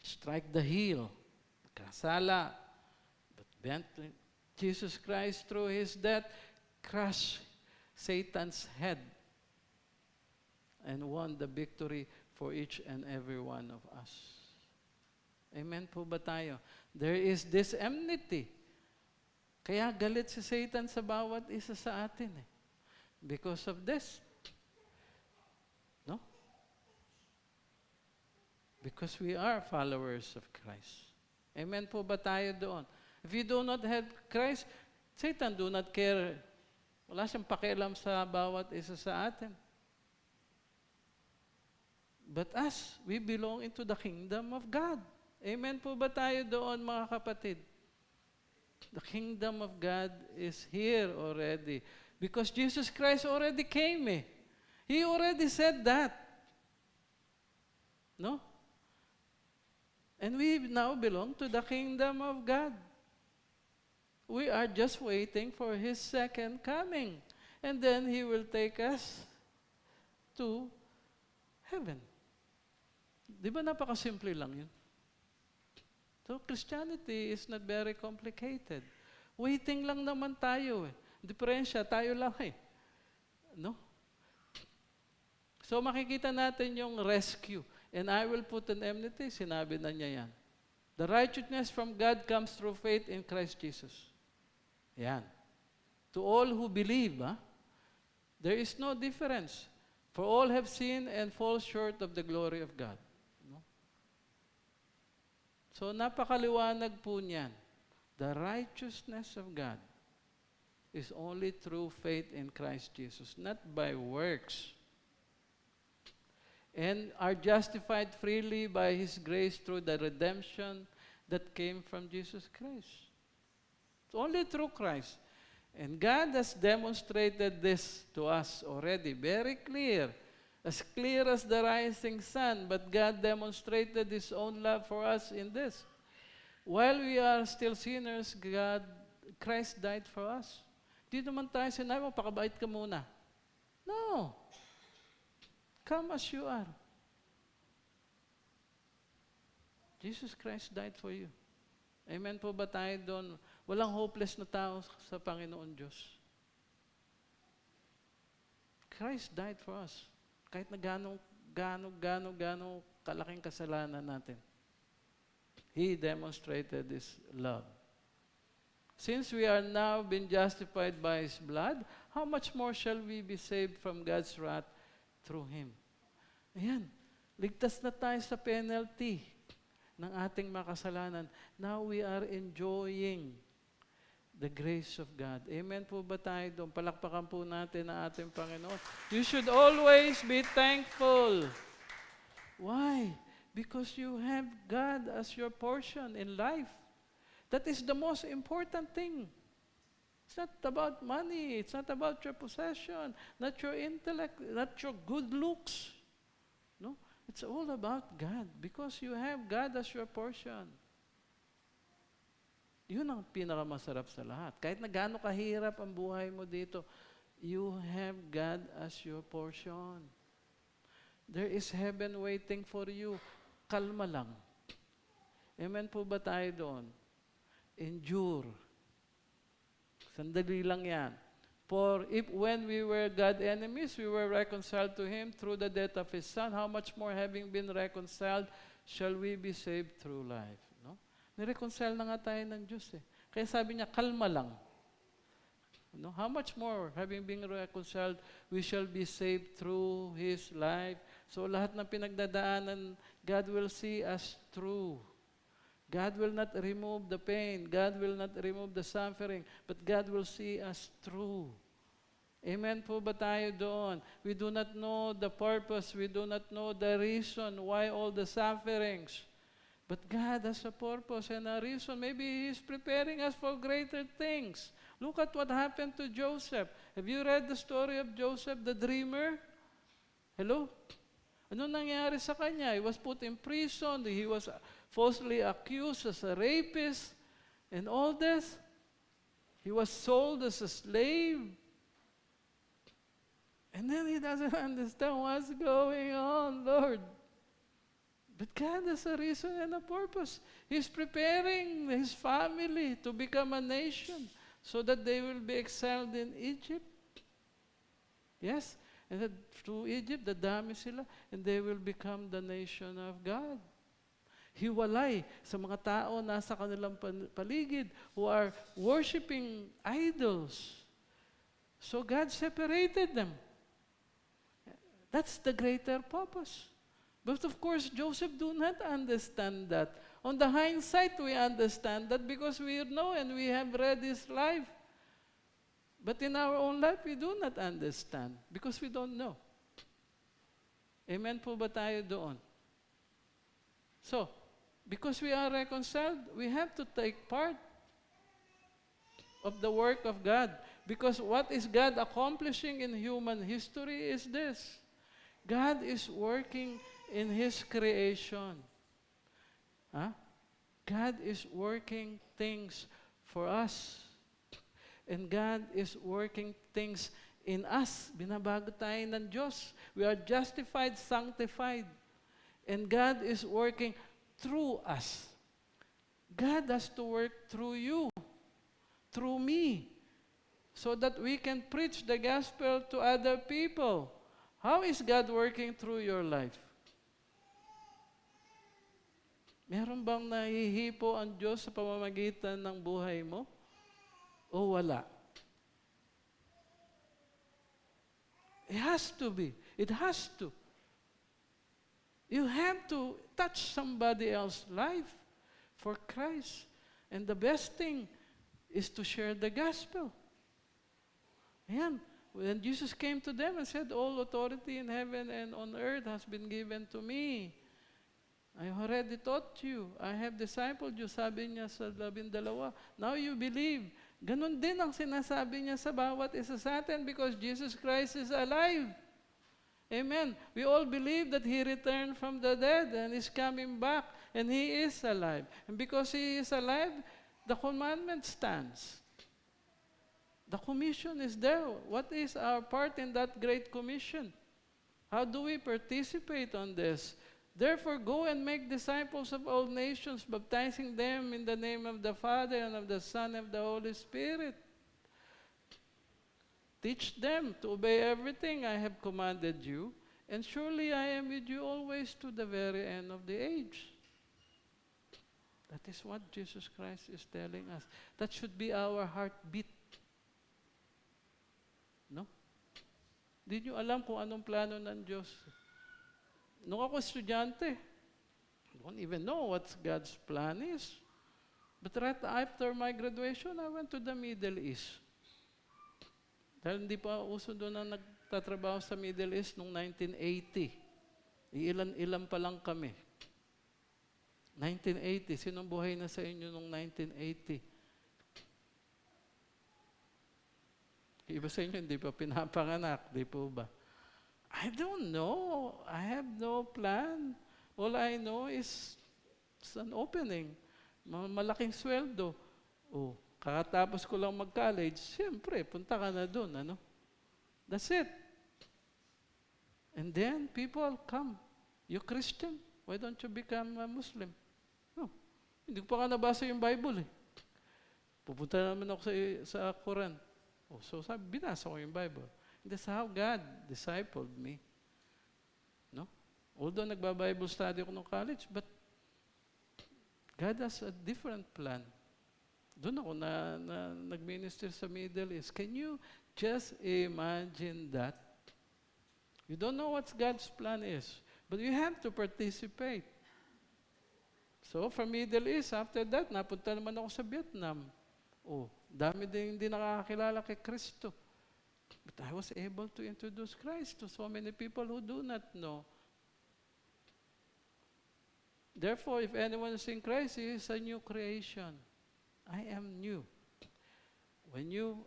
Strike the heel, kasala. But Jesus Christ, through His death, crushed Satan's head and won the victory for each and every one of us. Amen po ba tayo? There is this enmity. Kaya galit si Satan sa bawat isa sa atin eh. Because of this. No? Because we are followers of Christ. Amen po ba tayo doon? If you do not have Christ, Satan do not care. Wala siyang pakialam sa bawat isa sa atin. But us, we belong into the kingdom of God. Amen po ba tayo doon, mga kapatid? The kingdom of God is here already. Because Jesus Christ already came eh. He already said that. No? And we now belong to the kingdom of God. We are just waiting for His second coming. And then He will take us to heaven. Di ba napakasimple lang yun? So Christianity is not very complicated. Waiting lang naman tayo eh. Diferensya, tayo lang eh. No? So makikita natin yung rescue. And I will put an enmity, sinabi na niya yan. The righteousness from God comes through faith in Christ Jesus. Yan. To all who believe, there is no difference. For all have sinned and fall short of the glory of God. No? So napakaliwanag po niyan. The righteousness of God is only through faith in Christ Jesus, not by works. And are justified freely by His grace through the redemption that came from Jesus Christ. It's only through Christ. And God has demonstrated this to us already, very clear as the rising sun. But God demonstrated His own love for us in this. While we are still sinners, Christ died for us. Di naman tayo sinabi mo, pakabait ka muna. No. Come as you are. Jesus Christ died for you. Amen po ba tayo doon? Walang hopeless na tao sa Panginoon Diyos. Christ died for us. Kahit na gano'ng kalaking kasalanan natin. He demonstrated His love. Since we are now been justified by His blood, how much more shall we be saved from God's wrath through Him? Ayan. Ligtas na tayo sa penalty ng ating makasalanan. Now we are enjoying the grace of God. Amen po ba tayo doon? Palakpakan po natin ang ating Panginoon. You should always be thankful. Why? Because you have God as your portion in life. That is the most important thing. It's not about money. It's not about your possession, not your intellect, not your good looks. No? It's all about God because you have God as your portion. Yun ang pinakamasarap sa lahat. Kahit na gaano kahirap ang buhay mo dito, you have God as your portion. There is heaven waiting for you. Kalma lang. Amen po ba tayo doon? Endure. Sandali lang yan. For if when we were God's enemies, we were reconciled to Him through the death of His Son, how much more having been reconciled, shall we be saved through life? No? Nireconcile na nga tayo ng Diyos eh. Kaya sabi niya, kalma lang. No? How much more, having been reconciled, we shall be saved through His life. So lahat ng pinagdadaanan, God will see us through. God will not remove the pain. God will not remove the suffering. But God will see us through. Amen po ba tayo doon? We do not know the purpose. We do not know the reason why all the sufferings. But God has a purpose and a reason. Maybe He's preparing us for greater things. Look at what happened to Joseph. Have you read the story of Joseph, the dreamer? Hello? Ano nangyari sa kanya? He was put in prison. He was falsely accused as a rapist and all this. He was sold as a slave. And then he doesn't understand what's going on, Lord. But God has a reason and a purpose. He's preparing his family to become a nation so that they will be exiled in Egypt. Yes? And that through Egypt, dadami sila, and they will become the nation of God. Hiwalay sa mga tao nasa kanilang paligid who are worshiping idols. So God separated them. That's the greater purpose. But of course, Joseph do not understand that. On the hindsight, we understand that because we know and we have read his life. But in our own life, we do not understand because we don't know. Amen po ba tayo doon? So, because we are reconciled, we have to take part of the work of God. Because what is God accomplishing in human history is this. God is working in His creation. Huh? God is working things for us. And God is working things in us. Binabago tayo ng Diyos. We are justified, sanctified. And God is working through us. God has to work through you, through me, so that we can preach the gospel to other people. How is God working through your life? Meron bang nahihipo ang Diyos sa pamamagitan ng buhay mo? O wala? It has to be. It has to. You have to touch somebody else's life for Christ. And the best thing is to share the gospel. Ayan. When Jesus came to them and said, all authority in heaven and on earth has been given to me. I already taught you. I have discipled you, sabi niya sa 12. Now you believe. Ganon din ang sinasabi niya sa bawat isa sa atin because Jesus Christ is alive. Amen. We all believe that He returned from the dead and is coming back and He is alive. And because He is alive, the commandment stands. The commission is there. What is our part in that great commission? How do we participate on this? Therefore, go and make disciples of all nations, baptizing them in the name of the Father and of the Son and of the Holy Spirit. Teach them to obey everything I have commanded you, and surely I am with you always to the very end of the age. That is what Jesus Christ is telling us. That should be our heartbeat. No? Di nyo alam kung anong plano ng Diyos. Nung ako estudyante, I don't even know what God's plan is. But right after my graduation, I went to the Middle East. Dahil hindi pa uso doon na nagtatrabaho sa Middle East noong 1980. Ilan-ilan pa lang kami. 1980. Sinong buhay na sa inyo noong 1980? Iba sa inyo, hindi pa pinapanganak. Di po ba? I don't know. I have no plan. All I know is it's an opening. Malaking sweldo. Oh, kakatapos ko lang mag-college, siyempre, punta ka na doon, ano? That's it. And then people come. You Christian? Why don't you become a Muslim? No. Hindi ko pa ka nabasa yung Bible eh. Pupunta naman ako sa Quran. Oh, so sabi, binasa ko yung Bible. That's how God discipled me. No? Although nagba-Bible study ako nung college, but God has a different plan. Doon ako na nag-minister sa Middle East. Can you just imagine that? You don't know what God's plan is, but you have to participate. So from Middle East, after that, napunta naman ako sa Vietnam. Oh, dami din hindi nakakakilala kay Kristo. But I was able to introduce Christ to so many people who do not know. Therefore, if anyone is in Christ, he is a new creation. I am new. When you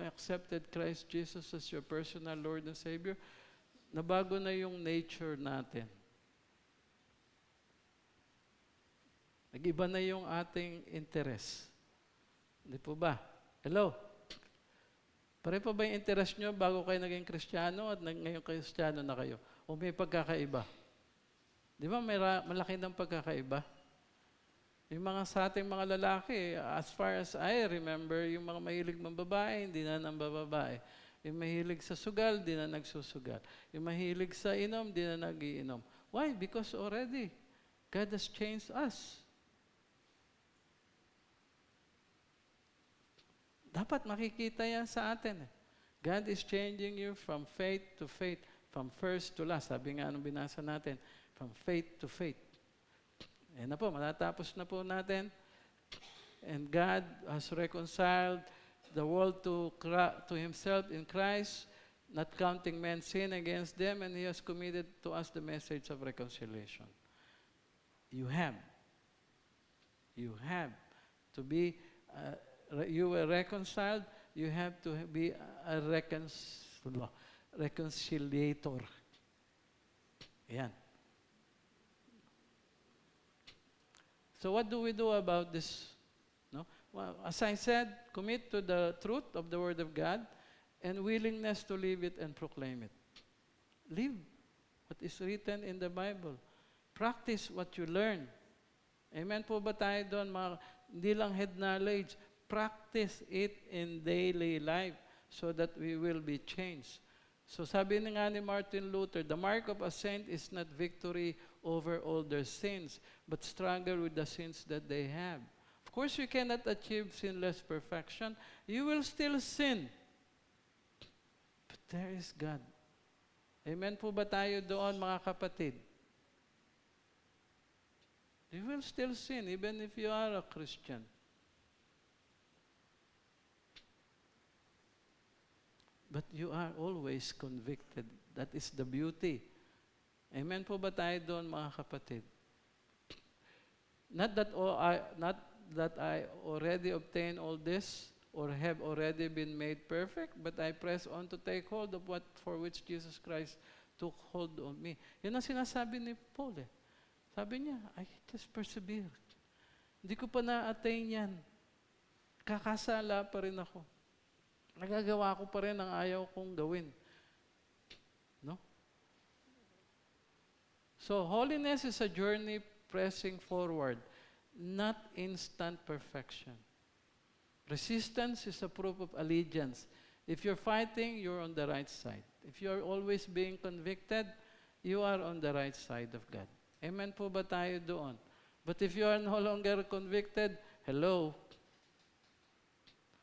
accepted Christ Jesus as your personal Lord and Savior, nabago na yung nature natin. Nag-iba na yung ating interest. Hindi po ba? Hello? Pare pa ba yung interest nyo bago kayo naging Kristiyano at ngayon Kristiyano na kayo? O may pagkakaiba? Di ba may malaki ng pagkakaiba? Yung mga sa ating mga lalaki, as far as I remember, yung mga mahilig mambabae, hindi na nambababae. Yung mahilig sa sugal, di na nagsusugal. Yung mahilig sa inom, di na nagiinom. Why? Because already, God has changed us. Dapat makikita yan sa atin. God is changing you from faith to faith, from first to last. Sabi nga nung binasa natin, from faith to faith. Ayan na po, matatapos na po natin. And God has reconciled the world to Himself in Christ, not counting men's sin against them, and He has committed to us the message of reconciliation. You have to be, you were reconciled, you have to be a reconciliator. Ayan. So what do we do about this? No? Well, as I said, commit to the truth of the Word of God and willingness to live it and proclaim it. Live what is written in the Bible. Practice what you learn. Amen po ba tayo doon? Hindi lang head knowledge. Practice it in daily life so that we will be changed. So sabi nga ni Martin Luther, the mark of a saint is not victory over all their sins, but struggle with the sins that they have. Of course, you cannot achieve sinless perfection. You will still sin. But there is God. Amen po ba tayo doon, mga kapatid? You will still sin even if you are a Christian. But you are always convicted. That is the beauty. Amen po ba tayo doon, mga kapatid? Not that I already obtained all this or have already been made perfect, but I press on to take hold of what for which Jesus Christ took hold on me. Yun ang sinasabi ni Paul. Sabi niya, I just persevere. Hindi ko pa na-attain yan. Kakasala pa rin ako. Nagagawa ko pa rin ang ayaw kong gawin. No? So, holiness is a journey pressing forward, not instant perfection. Resistance is a proof of allegiance. If you're fighting, you're on the right side. If you're always being convicted, you are on the right side of God. Amen po ba tayo doon? But if you are no longer convicted, hello.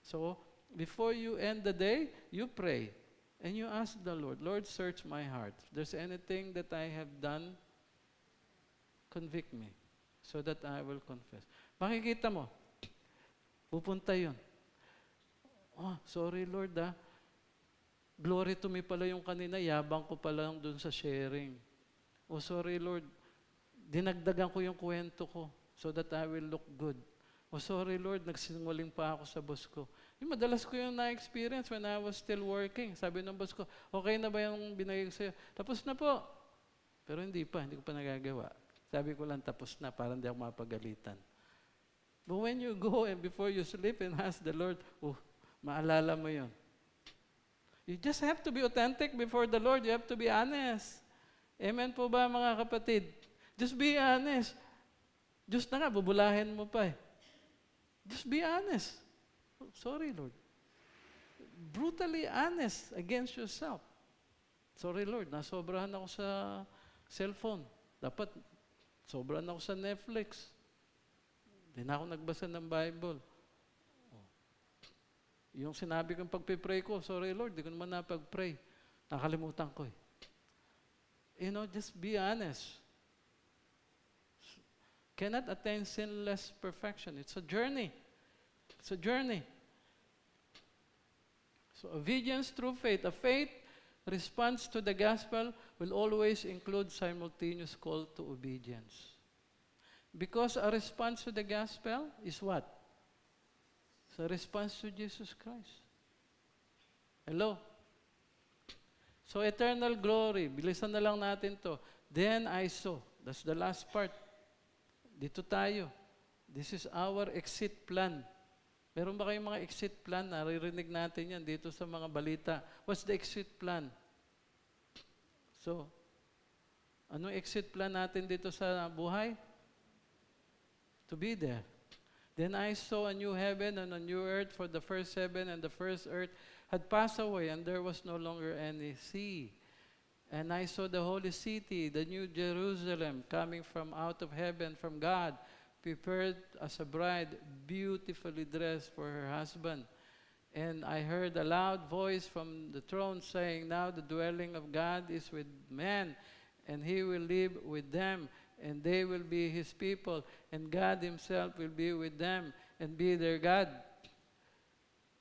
So, before you end the day, you pray. And you ask the Lord, Lord, search my heart. If there's anything that I have done, convict me so that I will confess. Makikita mo, pupunta yun. Oh, sorry Lord Glory to me pala yung kanina, yabang ko pala lang dun sa sharing. Oh, sorry Lord, dinagdagan ko yung kwento ko so that I will look good. Oh, sorry Lord, nagsinungaling pa ako sa boss ko. Yung madalas ko yung na-experience when I was still working. Sabi ng boss ko, okay na ba yung binigay ko sa'yo? Tapos na po. Pero hindi ko pa nagagawa. Sabi ko lang, tapos na, para hindi ako mapagalitan. But when you go and before you sleep and ask the Lord, maalala mo yun. You just have to be authentic before the Lord. You have to be honest. Amen po ba, mga kapatid? Just be honest. Diyos na nga, bubulahin mo pa eh. Just be honest. Sorry, Lord. Brutally honest against yourself. Sorry, Lord, nasobrahan ako sa cellphone. Dapat, sobrahan ako sa Netflix. Hindi na ako nagbasa ng Bible. Yung sinabi kong pagpipray ko, sorry, Lord, di ko naman napag-pray. Nakalimutan ko eh. You know, just be honest. Cannot attain sinless perfection. It's a journey. It's a journey. So obedience through faith. A faith response to the gospel will always include simultaneous call to obedience. Because a response to the gospel is what? It's a response to Jesus Christ. Hello? So eternal glory. Bilisan na lang natin to. Then I saw. That's the last part. Dito tayo. This is our exit plan. Meron ba kayong mga exit plan? Naririnig natin yan dito sa mga balita. What's the exit plan? So, anong exit plan natin dito sa buhay? to be there. Then I saw a new heaven and a new earth, for the first heaven and the first earth had passed away, and there was no longer any sea. And I saw the holy city, the new Jerusalem, coming from out of heaven from God, prepared as a bride, beautifully dressed for her husband. And I heard a loud voice from the throne saying, "Now the dwelling of God is with men, and he will live with them, and they will be his people, and God himself will be with them and be their God."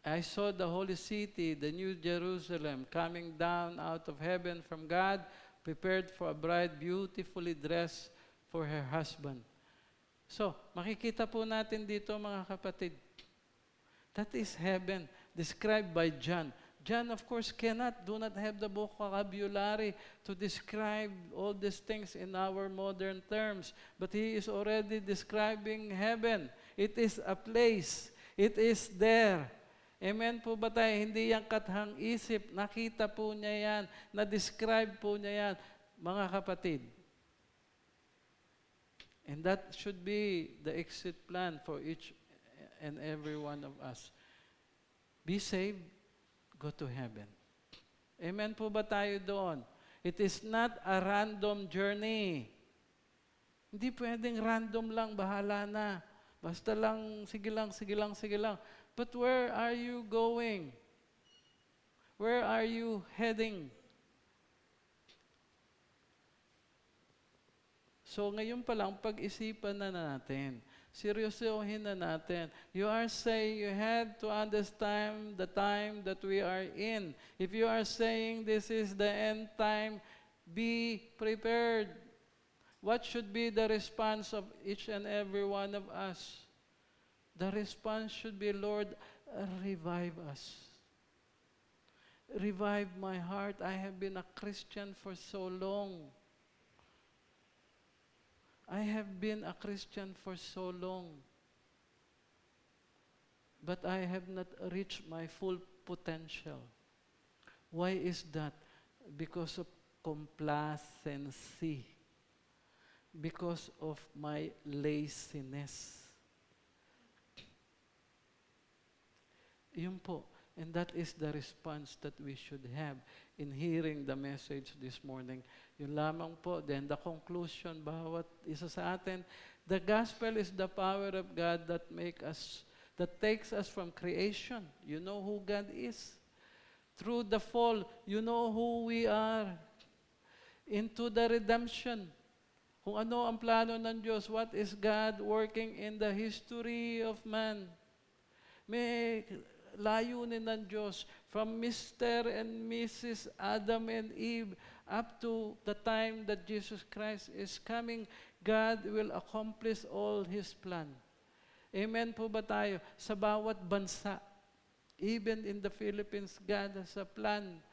I saw the holy city, the new Jerusalem, coming down out of heaven from God, prepared for a bride beautifully dressed for her husband. So, makikita po natin dito mga kapatid, that is heaven, described by John. John, of course, do not have the vocabulary to describe all these things in our modern terms. But he is already describing heaven. It is a place. It is there. Amen po ba tayo? Hindi yan kathang isip. Nakita po niya yan. Na-describe po niya yan. Mga kapatid. And that should be the exit plan for each and every one of us. Be saved, go to heaven. Amen po ba tayo doon? It is not a random journey. Hindi pwedeng random lang, bahala na. Basta lang, sige lang, sige lang, sige lang. But where are you going? Where are you heading? So ngayon pa lang, pag-isipan na natin. Seryosohin na natin. You are saying you have to understand the time that we are in. If you are saying this is the end time, be prepared. What should be the response of each and every one of us? The response should be, "Lord, revive us. Revive my heart. I have been a Christian for so long. I have been a Christian for so long. But I have not reached my full potential." Why is that? Because of complacency. Because of my laziness. Yun po. And that is the response that we should have in hearing the message this morning. Yun lamang po. Then the conclusion, bawat isa sa atin, the gospel is the power of God that takes us from creation. You know who God is. Through the fall, you know who we are. Into the redemption. Kung ano ang plano ng Diyos, what is God working in the history of man. May layunin ng Diyos from Mr. and Mrs. Adam and Eve up to the time that Jesus Christ is coming, God will accomplish all His plan. Amen po ba tayo? Sa bawat bansa, even in the Philippines, God has a plan.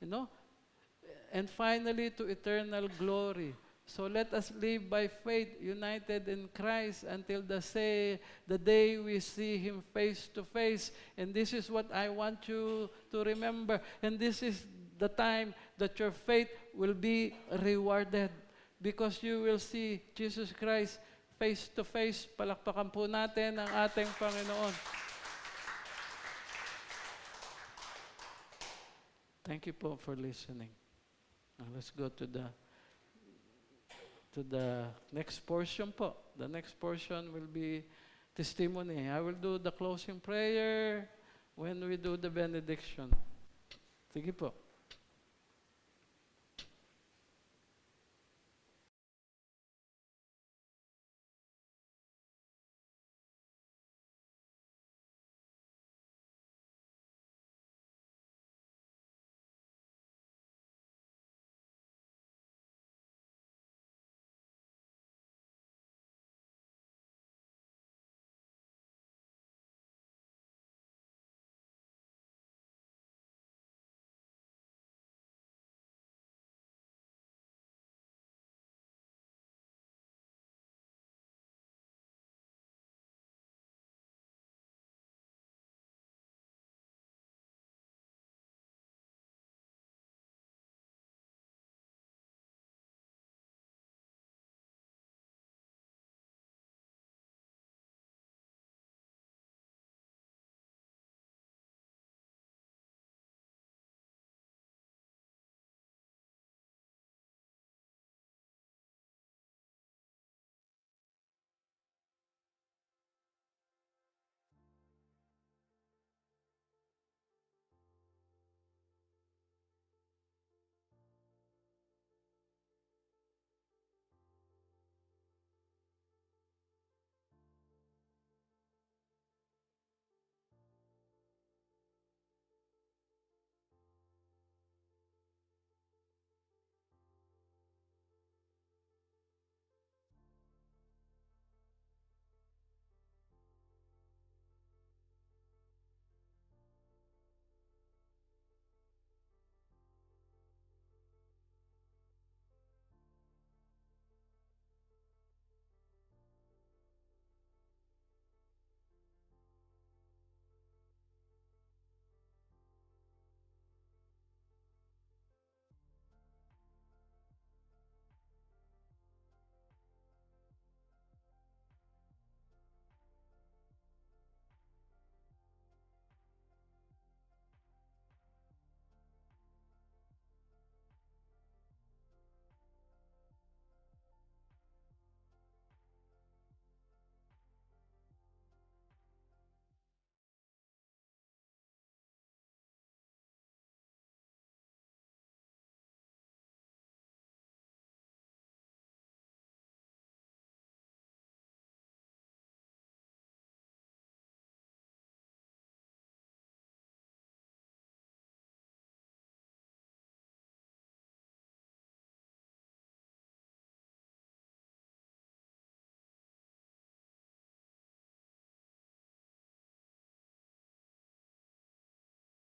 You know? And finally, to eternal glory. So let us live by faith, united in Christ until the day we see Him face to face. And this is what I want you to remember. And this is the time that your faith will be rewarded because you will see Jesus Christ face to face. Palakpakan po natin ang ating Panginoon. Thank you po for listening. Now let's go to the next portion po. The next portion will be testimony. I will do the closing prayer when we do the benediction. Sige po.